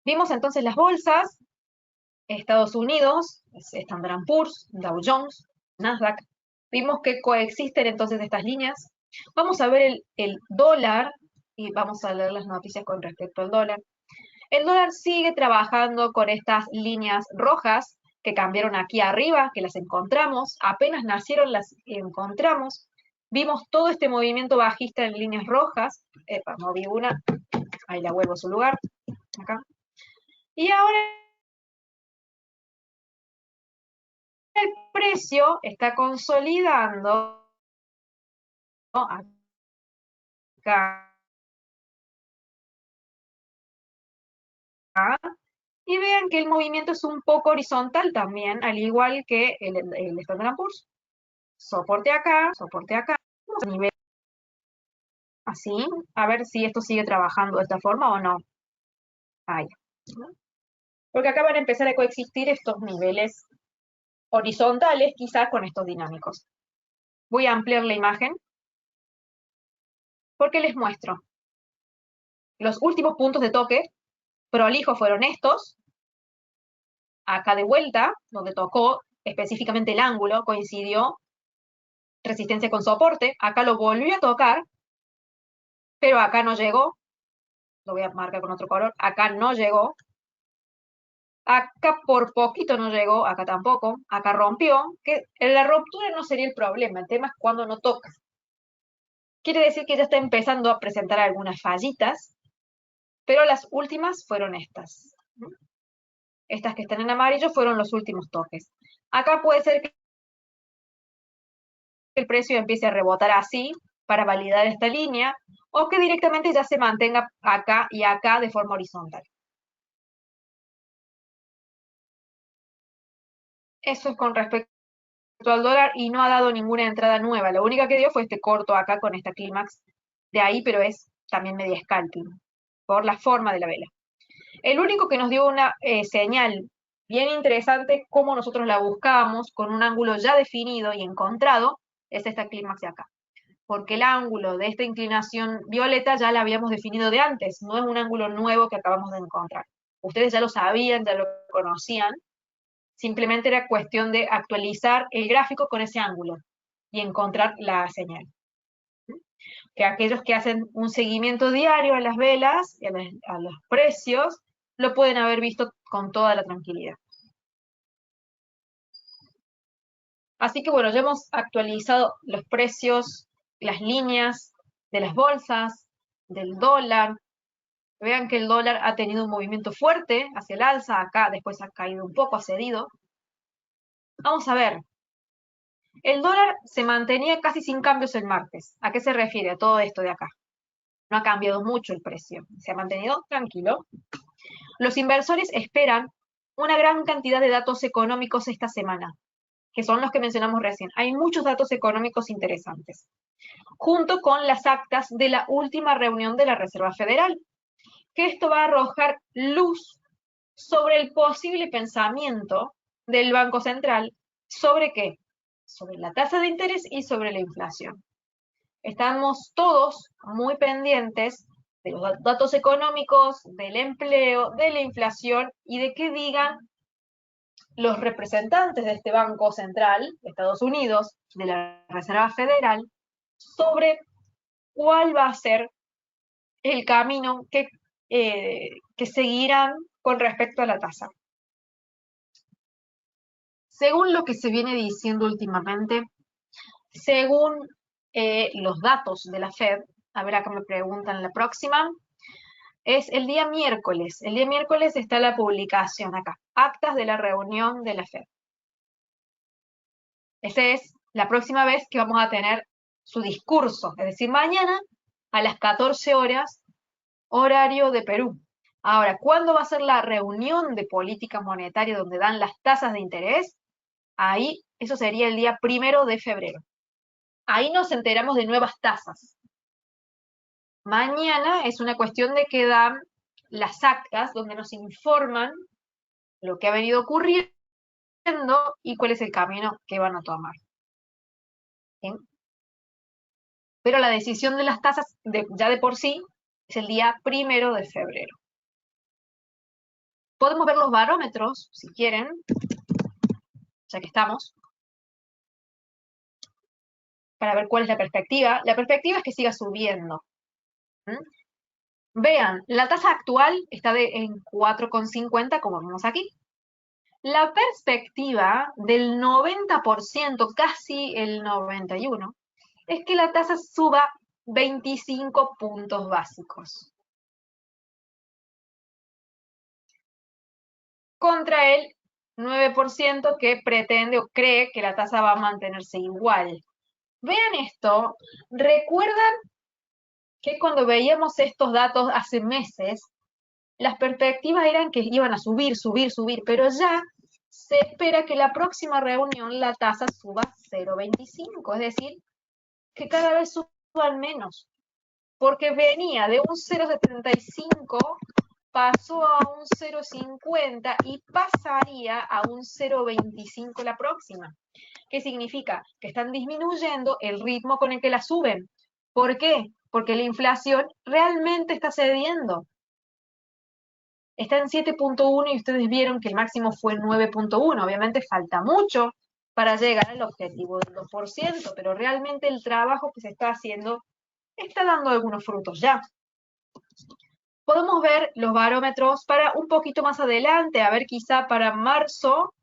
Vimos entonces las bolsas, Estados Unidos, Standard & Poor's, Dow Jones, Nasdaq. Vimos que coexisten entonces estas líneas. Vamos a ver el dólar y vamos a leer las noticias con respecto al dólar. El dólar sigue trabajando con estas líneas rojas que cambiaron aquí arriba, que las encontramos, apenas nacieron las encontramos. Vimos todo este movimiento bajista en líneas rojas. Moví una, ahí la vuelvo a su lugar, acá. Y ahora el precio está consolidando acá. Y vean que el movimiento es un poco horizontal también, al igual que el Standard & Poor's. Soporte acá, a nivel así, a ver si esto sigue trabajando de esta forma o no. Ahí. Porque acá van a empezar a coexistir estos niveles horizontales, quizás con estos dinámicos. Voy a ampliar la imagen porque les muestro. Los últimos puntos de toque prolijos fueron estos. Acá de vuelta, donde tocó específicamente el ángulo, coincidió resistencia con soporte. Acá lo volvió a tocar, pero acá no llegó. lo voy a marcar con otro color, acá no llegó, acá por poquito no llegó, acá tampoco, acá rompió, que la ruptura no sería el problema, el tema es cuando no toca. Quiere decir que ya está empezando a presentar algunas fallitas, pero las últimas fueron estas. Estas que están en amarillo fueron los últimos toques. Acá puede ser que el precio empiece a rebotar así para validar esta línea, o que directamente ya se mantenga acá y acá de forma horizontal. Eso es con respecto al dólar y no ha dado ninguna entrada nueva. La única que dio fue este corto acá con esta clímax de ahí, pero es también media scalping, por la forma de la vela. El único que nos dio una señal bien interesante, como nosotros la buscábamos, con un ángulo ya definido y encontrado, es esta clímax de acá. Porque el ángulo de esta inclinación violeta ya la habíamos definido de antes, no es un ángulo nuevo que acabamos de encontrar. Ustedes ya lo sabían, ya lo conocían, simplemente era cuestión de actualizar el gráfico con ese ángulo y encontrar la señal. Que aquellos que hacen un seguimiento diario a las velas, a los precios, lo pueden haber visto con toda la tranquilidad. Así que bueno, ya hemos actualizado los precios, las líneas de las bolsas, del dólar. Vean que el dólar ha tenido un movimiento fuerte hacia el alza, acá después ha caído un poco, ha cedido. Vamos a ver. El dólar se mantenía casi sin cambios el martes. ¿A qué se refiere a todo esto de acá? No ha cambiado mucho el precio, se ha mantenido tranquilo. Los inversores esperan una gran cantidad de datos económicos esta semana, que son los que mencionamos recién. Hay muchos datos económicos interesantes, junto con las actas de la última reunión de la Reserva Federal, que esto va a arrojar luz sobre el posible pensamiento del Banco Central. ¿Sobre qué? Sobre la tasa de interés y sobre la inflación. Estamos todos muy pendientes de los datos económicos, del empleo, de la inflación y de qué digan los representantes de este Banco Central de Estados Unidos, de la Reserva Federal, sobre cuál va a ser el camino que seguirán con respecto a la tasa. Según lo que se viene diciendo últimamente, según los datos de la Fed, a ver acá me preguntan la próxima, es el día miércoles. El día miércoles está la publicación acá, actas de la reunión de la Fed. Esa es la próxima vez que vamos a tener su discurso, es decir, mañana a las 14 horas, horario de Perú. Ahora, ¿cuándo va a ser la reunión de política monetaria donde dan las tasas de interés? Ahí, eso sería el día 1 de febrero. Ahí nos enteramos de nuevas tasas. Mañana es una cuestión de que dan las actas donde nos informan lo que ha venido ocurriendo y cuál es el camino que van a tomar. ¿Bien? Pero la decisión de las tasas ya de por sí es el día 1 de febrero. Podemos ver los barómetros, si quieren, ya que estamos, para ver cuál es la perspectiva. La perspectiva es que siga subiendo. Vean, la tasa actual está en 4,50, como vemos aquí. La perspectiva del 90%, casi el 91%, es que la tasa suba 25 puntos básicos. Contra el 9% que pretende o cree que la tasa va a mantenerse igual. Vean esto, ¿recuerdan que cuando veíamos estos datos hace meses, las perspectivas eran que iban a subir, pero ya se espera que la próxima reunión la tasa suba 0,25, es decir, que cada vez suban menos, porque venía de un 0,75, pasó a un 0,50 y pasaría a un 0,25 la próxima. ¿Qué significa? Que están disminuyendo el ritmo con el que la suben. ¿Por qué? Porque la inflación realmente está cediendo. Está en 7,1 y ustedes vieron que el máximo fue 9,1. Obviamente falta mucho para llegar al objetivo del 2%, pero realmente el trabajo que se está haciendo está dando algunos frutos ya. podemos ver los barómetros para un poquito más adelante, a ver quizá para marzo,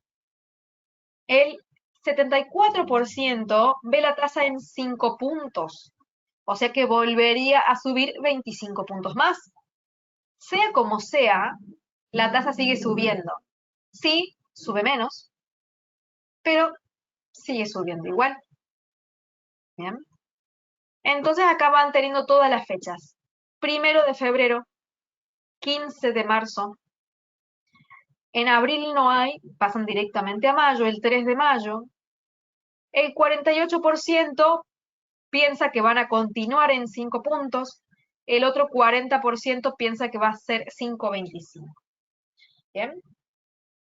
el 74% ve la tasa en 5 puntos, o sea que volvería a subir 25 puntos más. Sea como sea, la tasa sigue subiendo. Sí, sube menos, pero sigue subiendo igual. Bien. Entonces acá van teniendo todas las fechas. 1 de febrero, 15 de marzo. En abril no hay, pasan directamente a mayo, el 3 de mayo. El 48% piensa que van a continuar en 5 puntos. El otro 40% piensa que va a ser 5,25. ¿Bien?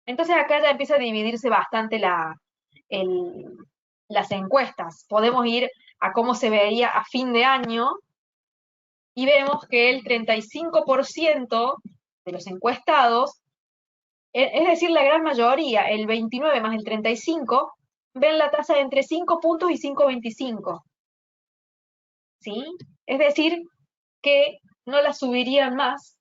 Entonces acá ya empieza a dividirse bastante las encuestas. Podemos ir a cómo se vería a fin de año y vemos que el 35% de los encuestados, es decir, la gran mayoría, el 29 más el 35, ven la tasa entre 5 puntos y 5,25. ¿Sí? Es decir, que no la subirían más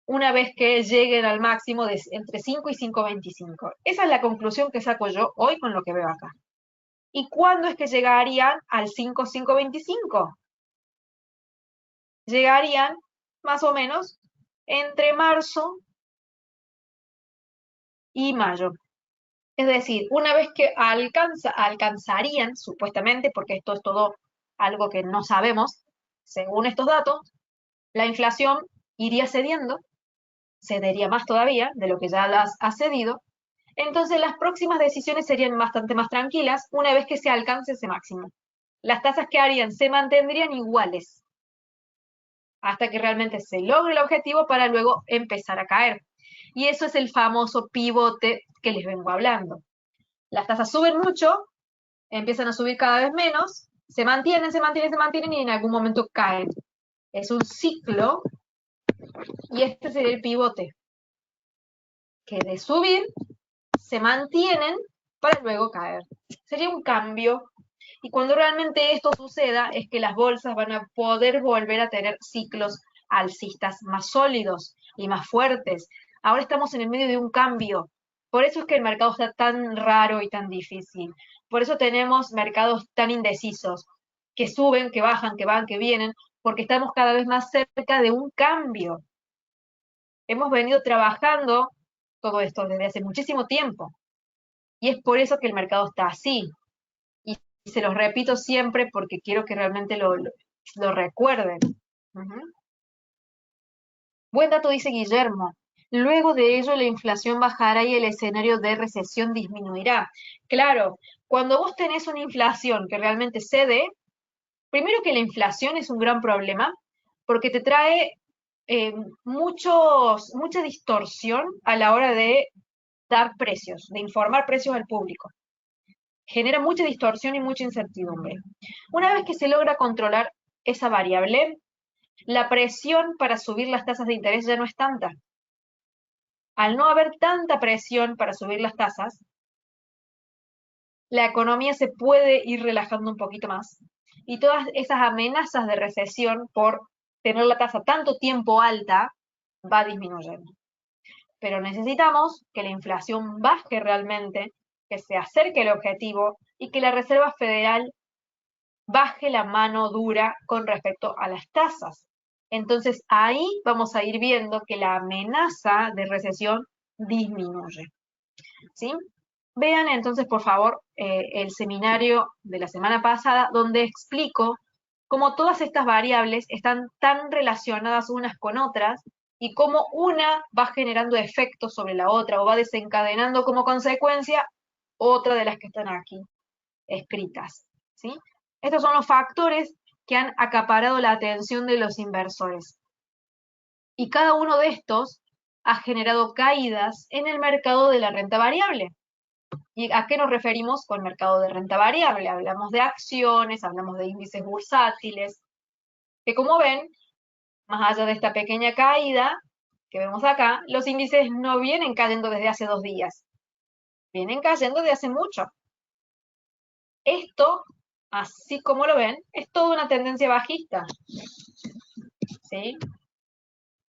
una vez que lleguen al máximo de entre 5 y 5,25. Esa es la conclusión que saco yo hoy con lo que veo acá. ¿Y cuándo es que llegarían al 5, 5,25? Llegarían más o menos entre marzo y mayo. Es decir, una vez que alcanzarían, supuestamente, porque esto es todo algo que no sabemos, según estos datos, la inflación iría cedería más todavía de lo que ya las ha cedido. Entonces las próximas decisiones serían bastante más tranquilas una vez que se alcance ese máximo. Las tasas que harían se mantendrían iguales hasta que realmente se logre el objetivo para luego empezar a caer. Y eso es el famoso pivote que les vengo hablando. Las tasas suben mucho, empiezan a subir cada vez menos, se mantienen y en algún momento caen. Es un ciclo y este sería el pivote, que de subir se mantienen para luego caer. Sería un cambio. Y cuando realmente esto suceda es que las bolsas van a poder volver a tener ciclos alcistas más sólidos y más fuertes. Ahora estamos en el medio de un cambio. Por eso es que el mercado está tan raro y tan difícil. Por eso tenemos mercados tan indecisos, que suben, que bajan, que van, que vienen, porque estamos cada vez más cerca de un cambio. Hemos venido trabajando todo esto desde hace muchísimo tiempo. Y es por eso que el mercado está así. Y se los repito siempre porque quiero que realmente lo recuerden. Ujú. Buen dato, dice Guillermo. Luego de ello, la inflación bajará y el escenario de recesión disminuirá. Claro, cuando vos tenés una inflación que realmente cede, primero que la inflación es un gran problema porque te trae mucha distorsión a la hora de dar precios, de informar precios al público. Genera mucha distorsión y mucha incertidumbre. Una vez que se logra controlar esa variable, la presión para subir las tasas de interés ya no es tanta. Al no haber tanta presión para subir las tasas, la economía se puede ir relajando un poquito más. Y todas esas amenazas de recesión por tener la tasa tanto tiempo alta va disminuyendo. Pero necesitamos que la inflación baje realmente, que se acerque al objetivo y que la Reserva Federal baje la mano dura con respecto a las tasas. Entonces ahí vamos a ir viendo que la amenaza de recesión disminuye. ¿Sí? Vean entonces, por favor, el seminario de la semana pasada, donde explico cómo todas estas variables están tan relacionadas unas con otras y cómo una va generando efectos sobre la otra o va desencadenando como consecuencia otra de las que están aquí escritas. ¿Sí? Estos son los factores que han acaparado la atención de los inversores. Y cada uno de estos ha generado caídas en el mercado de la renta variable. ¿Y a qué nos referimos con mercado de renta variable? Hablamos de acciones, hablamos de índices bursátiles, que como ven, más allá de esta pequeña caída que vemos acá, los índices no vienen cayendo desde hace 2 días, vienen cayendo de hace mucho. Esto, así como lo ven, es toda una tendencia bajista. ¿Sí?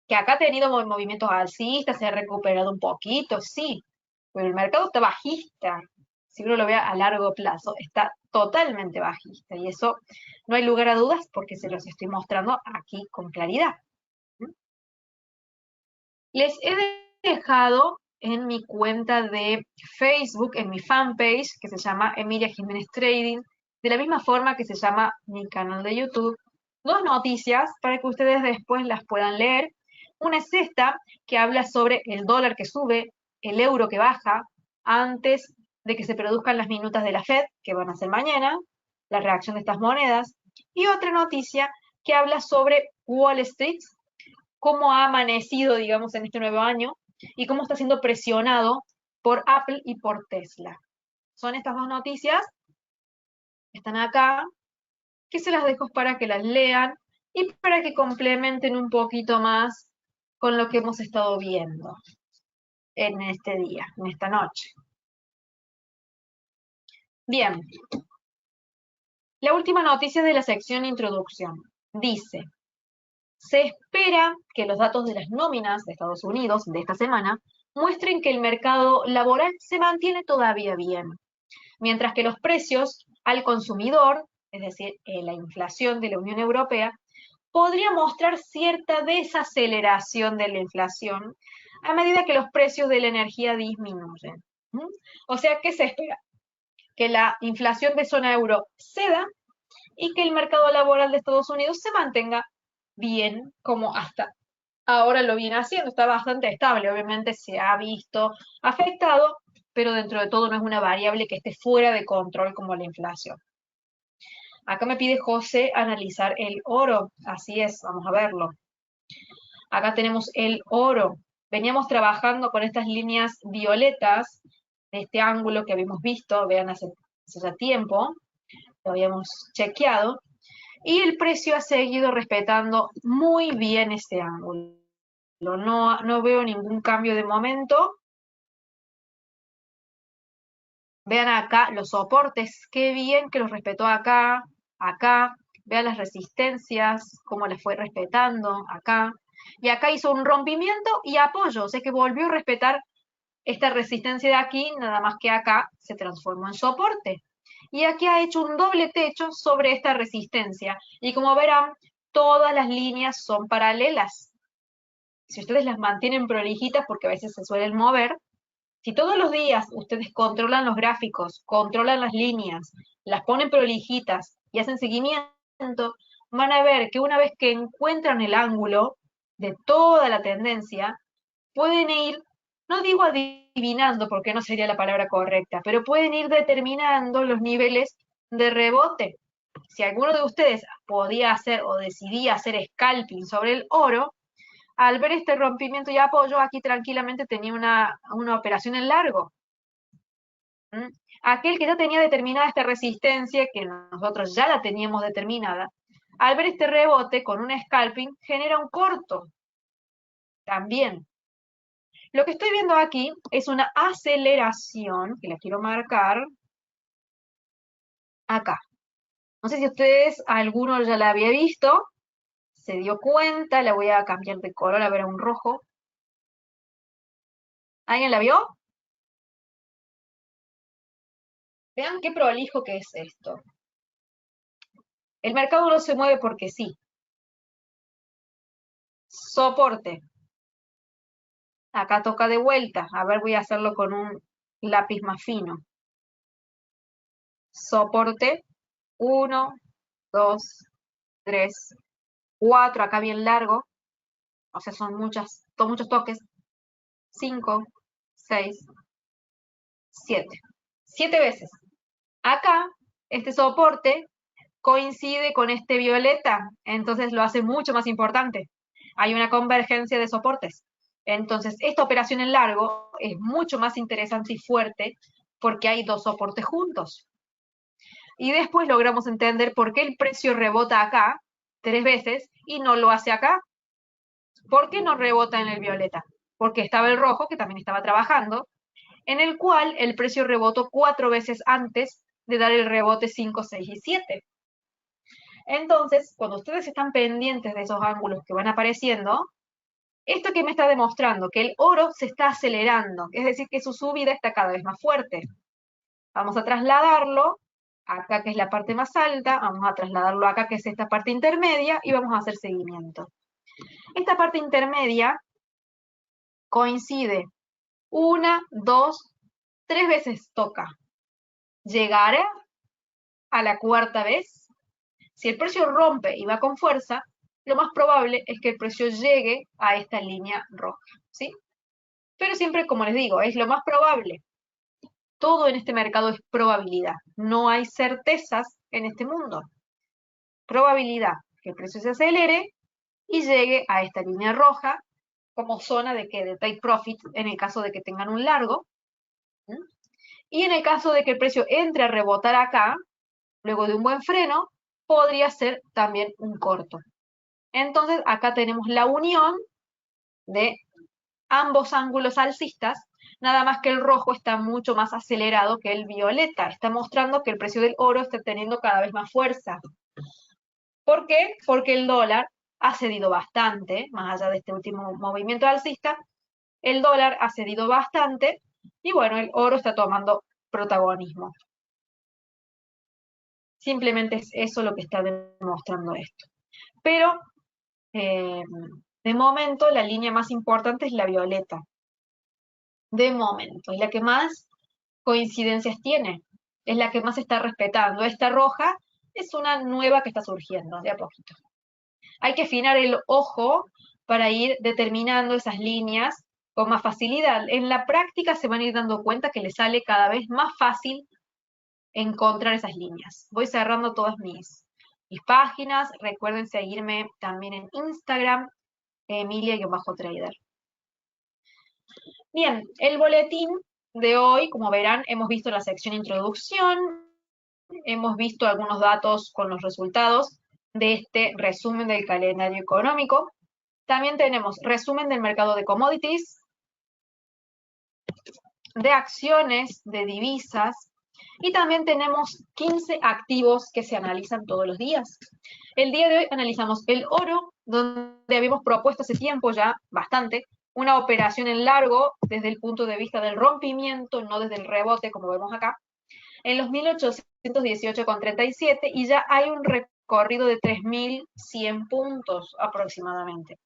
Que acá ha tenido movimientos alcistas, se ha recuperado un poquito, sí, pero el mercado está bajista. Si uno lo ve a largo plazo, está totalmente bajista. Y eso no hay lugar a dudas porque se los estoy mostrando aquí con claridad. Les he dejado en mi cuenta de Facebook, en mi fanpage, que se llama Emilia Jiménez Trading, de la misma forma que se llama mi canal de YouTube, dos noticias para que ustedes después las puedan leer. Una es esta, que habla sobre el dólar que sube, el euro que baja, antes de que se produzcan las minutas de la Fed, que van a ser mañana, la reacción de estas monedas. Y otra noticia que habla sobre Wall Street, cómo ha amanecido, digamos, en este nuevo año y cómo está siendo presionado por Apple y por Tesla. Son estas dos noticias, están acá, que se las dejo para que las lean y para que complementen un poquito más con lo que hemos estado viendo en este día, en esta noche. Bien, la última noticia de la sección introducción. Dice, se espera que los datos de las nóminas de Estados Unidos de esta semana muestren que el mercado laboral se mantiene todavía bien, mientras que los precios al consumidor, es decir, la inflación de la Unión Europea, podría mostrar cierta desaceleración de la inflación a medida que los precios de la energía disminuyen. O sea, ¿qué se espera? Que la inflación de zona euro ceda y que el mercado laboral de Estados Unidos se mantenga bien como hasta ahora lo viene haciendo, está bastante estable, obviamente se ha visto afectado, pero dentro de todo no es una variable que esté fuera de control como la inflación. Acá me pide José analizar el oro, así es, vamos a verlo. Acá tenemos el oro. Veníamos trabajando con estas líneas violetas de este ángulo que habíamos visto, vean hace ya tiempo, lo habíamos chequeado, y el precio ha seguido respetando muy bien este ángulo. No veo ningún cambio de momento. Vean acá los soportes, qué bien que los respetó acá, acá. Vean las resistencias, cómo las fue respetando acá. Y acá hizo un rompimiento y apoyo, o sea que volvió a respetar esta resistencia de aquí, nada más que acá se transformó en soporte. Y aquí ha hecho un doble techo sobre esta resistencia. Y como verán, todas las líneas son paralelas. Si ustedes las mantienen prolijitas, porque a veces se suelen mover, si todos los días ustedes controlan los gráficos, controlan las líneas, las ponen prolijitas y hacen seguimiento, van a ver que una vez que encuentran el ángulo de toda la tendencia, pueden ir, no digo adivinando porque no sería la palabra correcta, pero pueden ir determinando los niveles de rebote. Si alguno de ustedes podía hacer o decidía hacer scalping sobre el oro, al ver este rompimiento y apoyo, aquí tranquilamente tenía una operación en largo. Aquel que ya tenía determinada esta resistencia, que nosotros ya la teníamos determinada, al ver este rebote con un scalping, genera un corto. También. Lo que estoy viendo aquí es una aceleración, que la quiero marcar acá. No sé si ustedes, alguno ya la había visto, se dio cuenta, la voy a cambiar de color a ver a un rojo. ¿Alguien la vio? Vean qué prolijo que es esto. El mercado no se mueve porque sí. Soporte. Acá toca de vuelta. A ver, voy a hacerlo con un lápiz más fino. Soporte. 1, 2, 3, 4. Acá bien largo. O sea, son muchos toques. 5, 6, 7. 7 veces. Acá, este soporte coincide con este violeta. Entonces lo hace mucho más importante. Hay una convergencia de soportes. Entonces, esta operación en largo es mucho más interesante y fuerte porque hay dos soportes juntos. Y después logramos entender por qué el precio rebota acá 3 veces y no lo hace acá. ¿Por qué no rebota en el violeta? Porque estaba el rojo, que también estaba trabajando, en el cual el precio rebotó 4 veces antes de dar el rebote 5, 6 y 7. Entonces, cuando ustedes están pendientes de esos ángulos que van apareciendo, ¿Esto qué me está demostrando? Que el oro se está acelerando, es decir, que su subida está cada vez más fuerte. Vamos a trasladarlo acá, que es la parte más alta, vamos a trasladarlo acá, que es esta parte intermedia, y vamos a hacer seguimiento. Esta parte intermedia coincide 1, 2, 3 veces toca. ¿Llegará a la cuarta vez? Si el precio rompe y va con fuerza, lo más probable es que el precio llegue a esta línea roja, ¿sí? Pero siempre, como les digo, es lo más probable. Todo en este mercado es probabilidad. No hay certezas en este mundo. Probabilidad que el precio se acelere y llegue a esta línea roja como zona de take profit en el caso de que tengan un largo. ¿Mm? Y en el caso de que el precio entre a rebotar acá, luego de un buen freno, podría ser también un corto. Entonces acá tenemos la unión de ambos ángulos alcistas, nada más que el rojo está mucho más acelerado que el violeta. Está mostrando que el precio del oro está teniendo cada vez más fuerza. ¿Por qué? Porque el dólar ha cedido bastante, más allá de este último movimiento alcista, el dólar ha cedido bastante y bueno, el oro está tomando protagonismo. Simplemente es eso lo que está demostrando esto. Pero de momento la línea más importante es la violeta. De momento, es la que más coincidencias tiene, es la que más está respetando. Esta roja es una nueva que está surgiendo de a poquito. Hay que afinar el ojo para ir determinando esas líneas con más facilidad. En la práctica se van a ir dando cuenta que les sale cada vez más fácil encontrar esas líneas. Voy cerrando todas mis páginas. Recuerden seguirme también en Instagram, Emilia-Trader. Bien, el boletín de hoy, como verán, hemos visto la sección introducción, hemos visto algunos datos con los resultados de este resumen del calendario económico. También tenemos resumen del mercado de commodities, de acciones, de divisas, y también tenemos 15 activos que se analizan todos los días. El día de hoy analizamos el oro, donde habíamos propuesto hace tiempo ya bastante, una operación en largo desde el punto de vista del rompimiento, no desde el rebote, como vemos acá, en los 1818,37 y ya hay un recorrido de 3.100 puntos aproximadamente.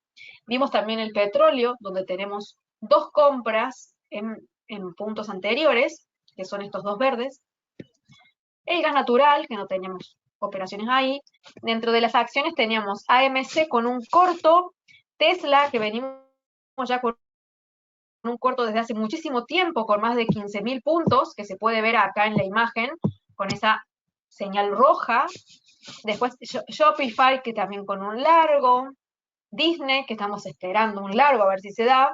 Vimos también el petróleo, donde tenemos dos compras en puntos anteriores, que son estos dos verdes. El gas natural, que no teníamos operaciones ahí. Dentro de las acciones teníamos AMC con un corto, Tesla, que venimos ya con un corto desde hace muchísimo tiempo, con más de 15.000 puntos, que se puede ver acá en la imagen, con esa señal roja. Después Shopify, que también con un largo. Disney, que estamos esperando un largo a ver si se da.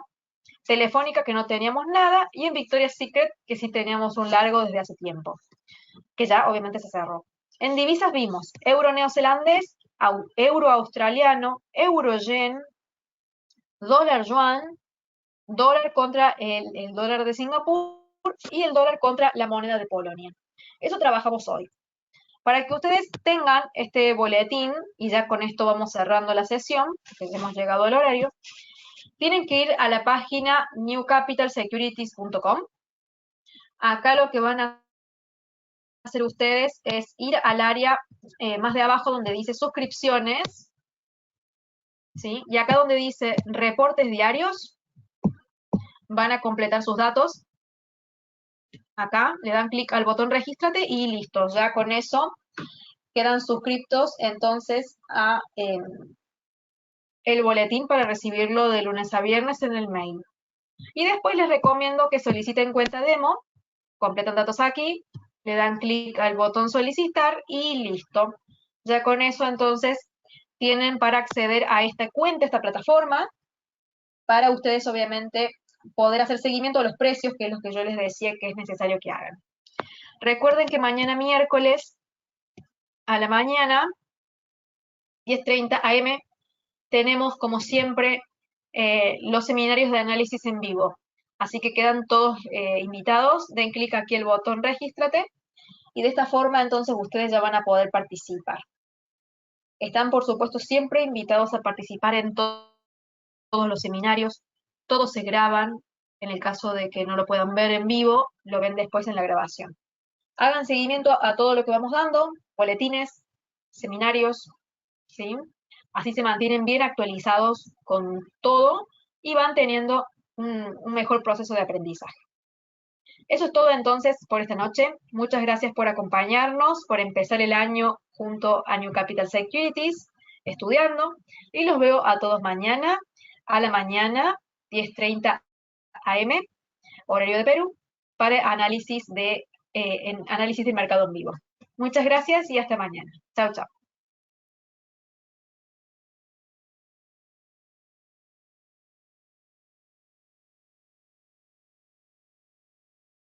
Telefónica, que no teníamos nada. Y en Victoria's Secret, que sí teníamos un largo desde hace tiempo, que ya obviamente se cerró. En divisas vimos euro neozelandés, euro australiano, euro yen, dólar yuan, dólar contra el dólar de Singapur y el dólar contra la moneda de Polonia. Eso trabajamos hoy. Para que ustedes tengan este boletín, y ya con esto vamos cerrando la sesión, porque hemos llegado al horario, tienen que ir a la página newcapitalsecurities.com. Acá lo que van a hacer ustedes es ir al área más de abajo donde dice suscripciones, ¿sí? Y acá donde dice reportes diarios, van a completar sus datos. Acá le dan clic al botón regístrate y listo. Ya con eso quedan suscriptos entonces a el boletín para recibirlo de lunes a viernes en el mail. Y después les recomiendo que soliciten cuenta demo, completan datos aquí, le dan clic al botón solicitar y listo. Ya con eso entonces tienen para acceder a esta cuenta, esta plataforma, para ustedes obviamente poder hacer seguimiento a los precios, que es lo que yo les decía que es necesario que hagan. Recuerden que mañana miércoles a la mañana, 10:30 am, tenemos como siempre los seminarios de análisis en vivo. Así que quedan todos invitados, den clic aquí el botón regístrate y de esta forma entonces ustedes ya van a poder participar. Están por supuesto siempre invitados a participar en todo todos los seminarios, todos se graban. En el caso de que no lo puedan ver en vivo, lo ven después en la grabación. Hagan seguimiento a todo lo que vamos dando, boletines, seminarios, ¿sí? Así se mantienen bien actualizados con todo y van teniendo un mejor proceso de aprendizaje. Eso es todo entonces por esta noche. Muchas gracias por acompañarnos, por empezar el año junto a New Capital Securities, estudiando. Y los veo a todos mañana, a la mañana, 10:30 AM, horario de Perú, para análisis de mercado en vivo. Muchas gracias y hasta mañana. Chao, chao.